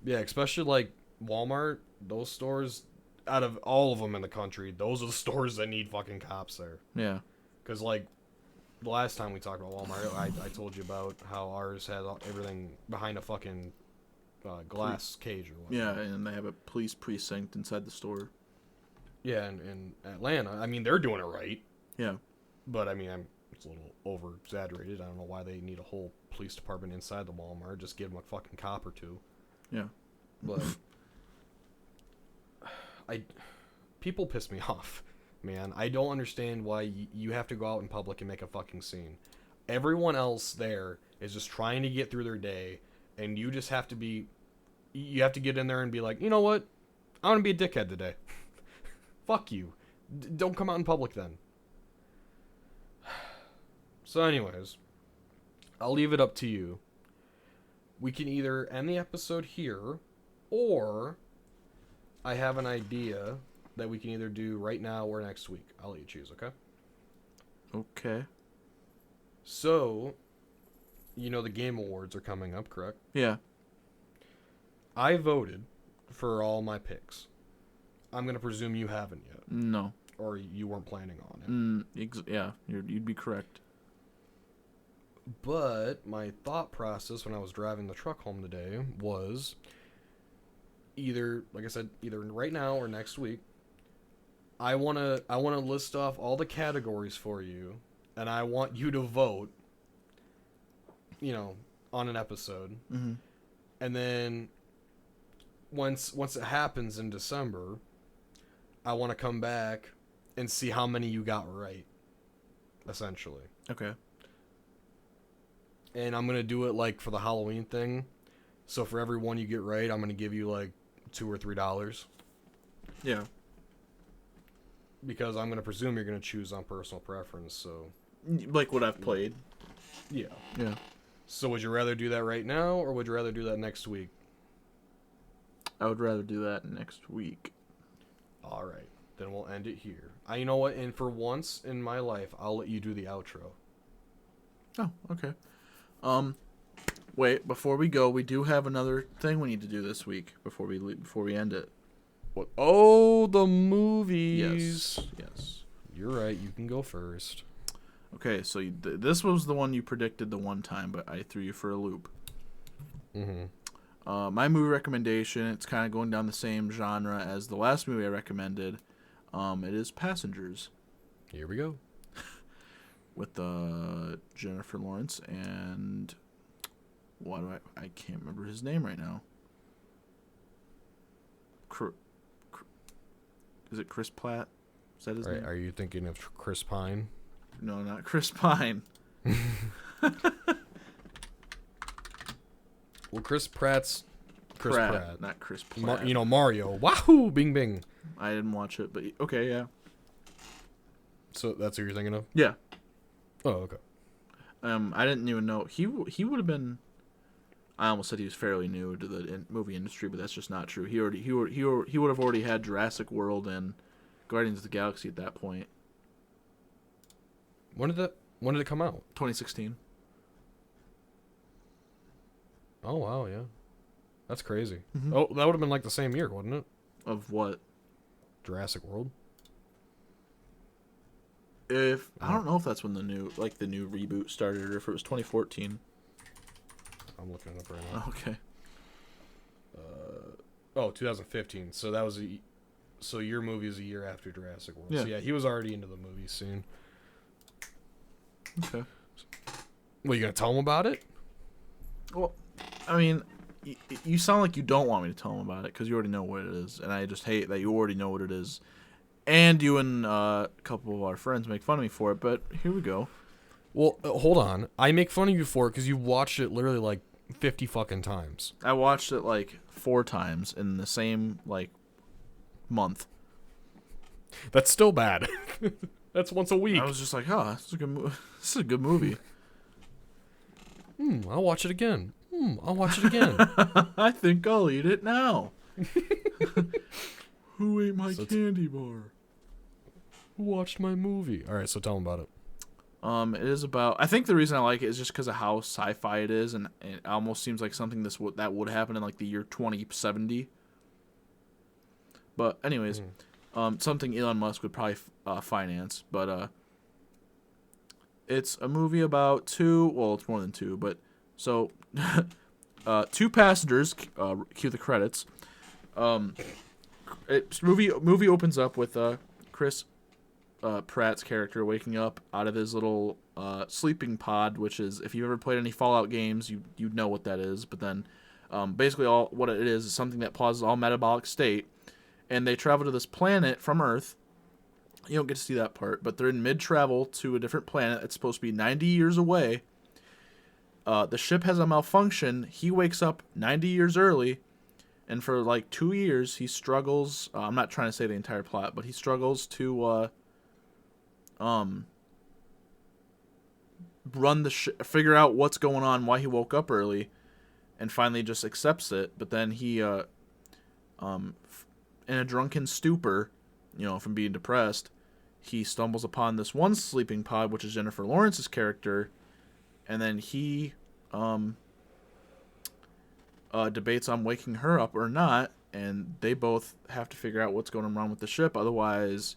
Speaker 2: Yeah, especially Walmart, those stores, out of all of them in the country, those are the stores that need fucking cops there.
Speaker 3: Yeah.
Speaker 2: Because the last time we talked about Walmart, I told you about how ours had everything behind a fucking glass cage or whatnot.
Speaker 3: Yeah, and they have a police precinct inside the store.
Speaker 2: Yeah, in Atlanta, I mean, they're doing it right.
Speaker 3: Yeah.
Speaker 2: But, I mean, it's a little over-exaggerated. I don't know why they need a whole police department inside the Walmart. Just give them a fucking cop or two.
Speaker 3: Yeah.
Speaker 2: But people piss me off, man. I don't understand why you have to go out in public and make a fucking scene. Everyone else there is just trying to get through their day, and you just have to get in there and be like, you know what? I want to be a dickhead today. Fuck you. Don't come out in public then. So anyways, I'll leave it up to you. We can either end the episode here, or I have an idea that we can either do right now or next week. I'll let you choose, okay?
Speaker 3: Okay.
Speaker 2: So, you know the Game Awards are coming up, correct?
Speaker 3: Yeah.
Speaker 2: I voted for all my picks. I'm going to presume you haven't yet.
Speaker 3: No.
Speaker 2: Or you weren't planning on it.
Speaker 3: Yeah, you'd be correct.
Speaker 2: But my thought process when I was driving the truck home today was either, like I said, either right now or next week. I want to list off all the categories for you, and I want you to vote, on an episode.
Speaker 3: Mm-hmm.
Speaker 2: And then once it happens in December, I want to come back and see how many you got right, essentially.
Speaker 3: Okay.
Speaker 2: And I'm going to do it like for the Halloween thing. So for every one you get right, I'm going to give you like $2 or $3.
Speaker 3: Yeah.
Speaker 2: Because I'm going to presume you're going to choose on personal preference, so...
Speaker 3: Like what I've played.
Speaker 2: Yeah.
Speaker 3: Yeah.
Speaker 2: So would you rather do that right now, or would you rather do that next week?
Speaker 3: I would rather do that next week.
Speaker 2: All right. Then we'll end it here. You know what? And for once in my life, I'll let you do the outro.
Speaker 3: Oh, okay. Wait, before we go, we do have another thing we need to do this week before we end it.
Speaker 2: What? Oh, the movies.
Speaker 3: Yes.
Speaker 2: You're right. You can go first.
Speaker 3: Okay, so this was the one you predicted the one time, but I threw you for a loop.
Speaker 2: Mm-hmm.
Speaker 3: My movie recommendation, it's kind of going down the same genre as the last movie I recommended. It is Passengers.
Speaker 2: Here we go.
Speaker 3: With Jennifer Lawrence and I can't remember his name right now. Is it Chris Pratt? Is that his name?
Speaker 2: Are you thinking of Chris Pine?
Speaker 3: No, not Chris Pine.
Speaker 2: Well, Chris Pratt's Chris Pratt.
Speaker 3: Not Chris Pratt.
Speaker 2: Mario. Wahoo! Bing, bing.
Speaker 3: I didn't watch it, but okay, yeah.
Speaker 2: So that's what you're thinking of?
Speaker 3: Yeah.
Speaker 2: Oh, okay.
Speaker 3: I didn't even know he would have been. I almost said he was fairly new to the movie industry, but that's just not true. He would have already had Jurassic World and Guardians of the Galaxy at that point.
Speaker 2: When did it come out?
Speaker 3: 2016.
Speaker 2: Oh wow, yeah, that's crazy.
Speaker 3: Mm-hmm.
Speaker 2: Oh, that would have been like the same year, wouldn't it?
Speaker 3: Of what?
Speaker 2: Jurassic World.
Speaker 3: I don't know if that's when the new reboot started, or if it was 2014.
Speaker 2: I'm looking it up right now.
Speaker 3: Okay.
Speaker 2: 2015. So that was so your movie is a year after Jurassic World.
Speaker 3: Yeah.
Speaker 2: So yeah, he was already into the movie scene.
Speaker 3: Okay.
Speaker 2: Well, you gonna tell him about it?
Speaker 3: Well, I mean, you sound like you don't want me to tell him about it because you already know what it is, and I just hate that you already know what it is. And you and a couple of our friends make fun of me for it, but here we go.
Speaker 2: Well, hold on. I make fun of you for it because you watched it literally like 50 fucking times.
Speaker 3: I watched it like 4 times in the same month.
Speaker 2: That's still bad. That's once a week.
Speaker 3: I was just like, oh, this is a good movie.
Speaker 2: I'll watch it again. I'll watch it again.
Speaker 3: I think I'll eat it now. Who ate my candy bar?
Speaker 2: Who watched my movie? All right, so tell them about it.
Speaker 3: It is about. I think the reason I like it is just because of how sci-fi it is, and it almost seems like something that would happen in like the year 2070. But anyways, something Elon Musk would probably finance. But it's a movie about two. Well, it's more than two, but so 2 passengers. Cue the credits. Movie opens up with Chris Pratt's character waking up out of his little sleeping pod, which is, if you've ever played any Fallout games, you'd know what that is. But then basically what it is something that pauses all metabolic state, and they travel to this planet from Earth. You don't get to see that part, but they're in mid-travel to a different planet that's supposed to be 90 years away. The ship has a malfunction. He wakes up 90 years early. And for like 2 years, he struggles. I'm not trying to say the entire plot, but he struggles to figure out what's going on, why he woke up early, and finally just accepts it. But then he in a drunken stupor, from being depressed, he stumbles upon this one sleeping pod, which is Jennifer Lawrence's character, and then he debates on waking her up or not, and they both have to figure out what's going wrong with the ship. Otherwise,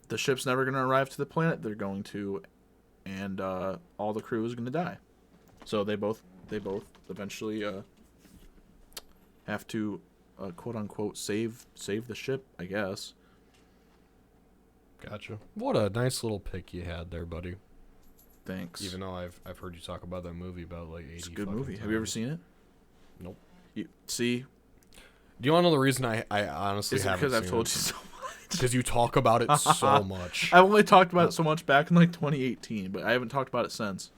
Speaker 3: the ship's never going to arrive to the planet they're going to, and all the crew is going to die. So they both eventually have to quote unquote save the ship, I guess.
Speaker 2: Gotcha. What a nice little pick you had there, buddy.
Speaker 3: Thanks.
Speaker 2: Even though I've heard you talk about that movie about like 80
Speaker 3: It's a good
Speaker 2: fucking
Speaker 3: movie.
Speaker 2: times.
Speaker 3: Have you ever seen it?
Speaker 2: Nope.
Speaker 3: You see?
Speaker 2: Do you want to know the reason I honestly
Speaker 3: Is it
Speaker 2: haven't
Speaker 3: because I've
Speaker 2: seen
Speaker 3: told
Speaker 2: it?
Speaker 3: you so much?
Speaker 2: Because you talk about it so much.
Speaker 3: I've only talked about it so much back in like 2018, but I haven't talked about it since.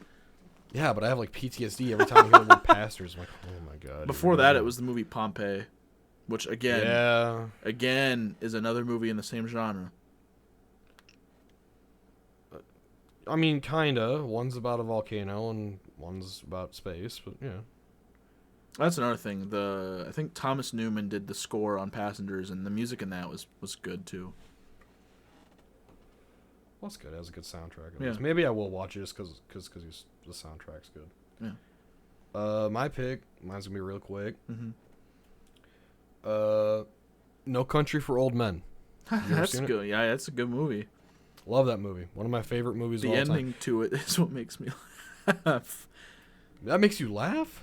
Speaker 2: Yeah, but I have like PTSD every time I hear the word pastors. I'm like, oh my god.
Speaker 3: Before that, it was the movie Pompeii, which
Speaker 2: Yeah.
Speaker 3: again is another movie in the same genre.
Speaker 2: I mean, kinda. One's about a volcano and one's about space, but yeah.
Speaker 3: That's another thing. I think Thomas Newman did the score on Passengers, and the music in that was good too.
Speaker 2: Well, that's good. It has a good soundtrack.
Speaker 3: Yeah.
Speaker 2: Maybe I will watch it just because the soundtrack's good.
Speaker 3: Yeah.
Speaker 2: My pick, mine's gonna be real quick.
Speaker 3: Mm-hmm.
Speaker 2: No Country for Old Men. You ever
Speaker 3: That's
Speaker 2: seen it?
Speaker 3: good. Yeah, that's a good movie.
Speaker 2: Love that movie. One of my favorite movies
Speaker 3: The
Speaker 2: of all
Speaker 3: ending
Speaker 2: time.
Speaker 3: to it is what makes me laugh.
Speaker 2: That makes you laugh?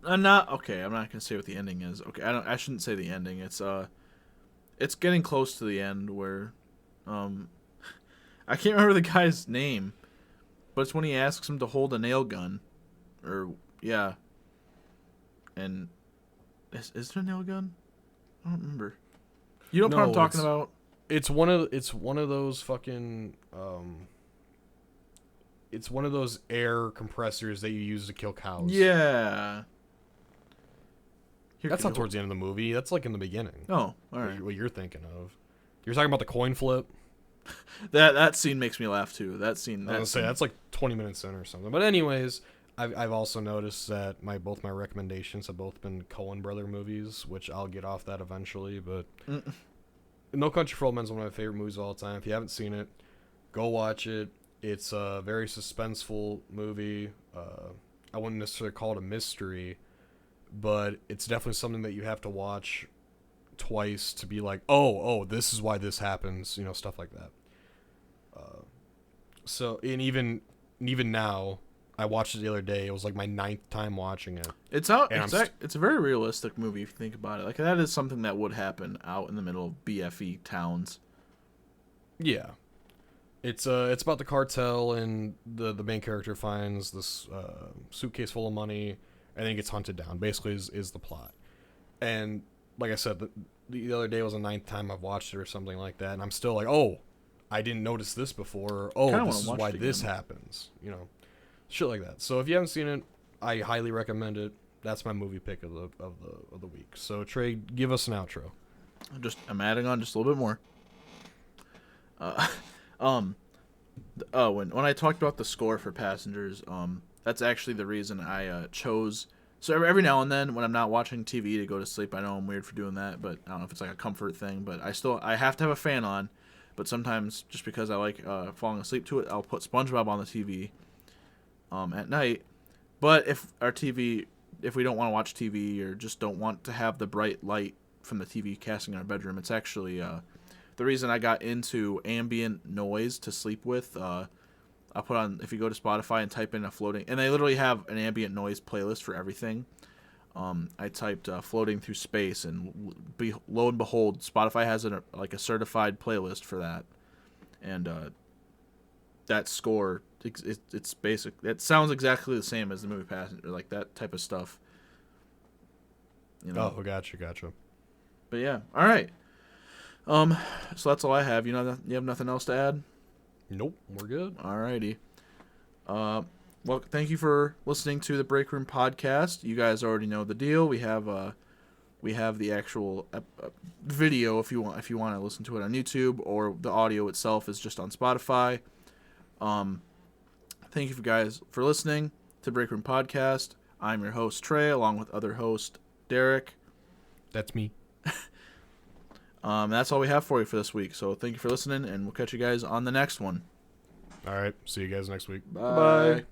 Speaker 3: I'm not gonna say what the ending is. Okay, I shouldn't say the ending. It's getting close to the end where, I can't remember the guy's name, but it's when he asks him to hold a nail gun, or yeah. And is there a nail gun? I don't remember. You know what I'm talking about?
Speaker 2: It's one of those fucking it's one of those air compressors that you use to kill cows.
Speaker 3: Yeah.
Speaker 2: That's not towards the end of the movie. That's like in the beginning.
Speaker 3: Oh, all right.
Speaker 2: What you're thinking of. You're talking about the coin flip.
Speaker 3: That scene makes me laugh too.
Speaker 2: I was gonna say that's like 20 minutes in or something. But anyways, I've also noticed that both my recommendations have both been Coen brother movies, which I'll get off that eventually. But No Country for Old Men is one of my favorite movies of all time. If you haven't seen it, go watch it. It's a very suspenseful movie. I wouldn't necessarily call it a mystery, but it's definitely something that you have to watch twice to be like, oh, this is why this happens, stuff like that. So, and even now, I watched it the other day. It was like my 9th time watching it.
Speaker 3: It's a very realistic movie if you think about it. Like that is something that would happen out in the middle of BFE towns.
Speaker 2: Yeah. It's about the cartel, and the main character finds this suitcase full of money and then gets hunted down. Basically is the plot. And like I said, the other day was the 9th time I've watched it or something like that, and I'm still like, oh, I didn't notice this before. This is why this happens. Shit like that. So if you haven't seen it, I highly recommend it. That's my movie pick of the week. So Trey, give us an outro.
Speaker 3: I'm adding on just a little bit more. When I talked about the score for Passengers, that's actually the reason I chose. So every now and then when I'm not watching TV to go to sleep, I know I'm weird for doing that, but I don't know if it's like a comfort thing, but I have to have a fan on. But sometimes just because I like falling asleep to it, I'll put SpongeBob on the TV at night. But if we don't want to watch TV or just don't want to have the bright light from the TV casting in our bedroom, it's actually the reason I got into ambient noise to sleep with. I'll put on, if you go to Spotify and type in a floating, and they literally have an ambient noise playlist for everything. I typed floating through space, and lo and behold, Spotify has a certified playlist for that. And that score, it's basic. It sounds exactly the same as the movie Passenger, like that type of stuff.
Speaker 2: Oh, gotcha.
Speaker 3: But yeah, all right. So that's all I have. You have nothing else to add?
Speaker 2: Nope, we're good.
Speaker 3: Alrighty. Well, thank you for listening to the Break Room Podcast. You guys already know the deal. We have the actual video if you want to listen to it on YouTube, or the audio itself is just on Spotify. Thank you guys for listening to Break Room Podcast. I'm your host Trey, along with other host Derek.
Speaker 2: That's me.
Speaker 3: That's all we have for you for this week. So thank you for listening, and we'll catch you guys on the next one.
Speaker 2: All right. See you guys next week.
Speaker 3: Bye.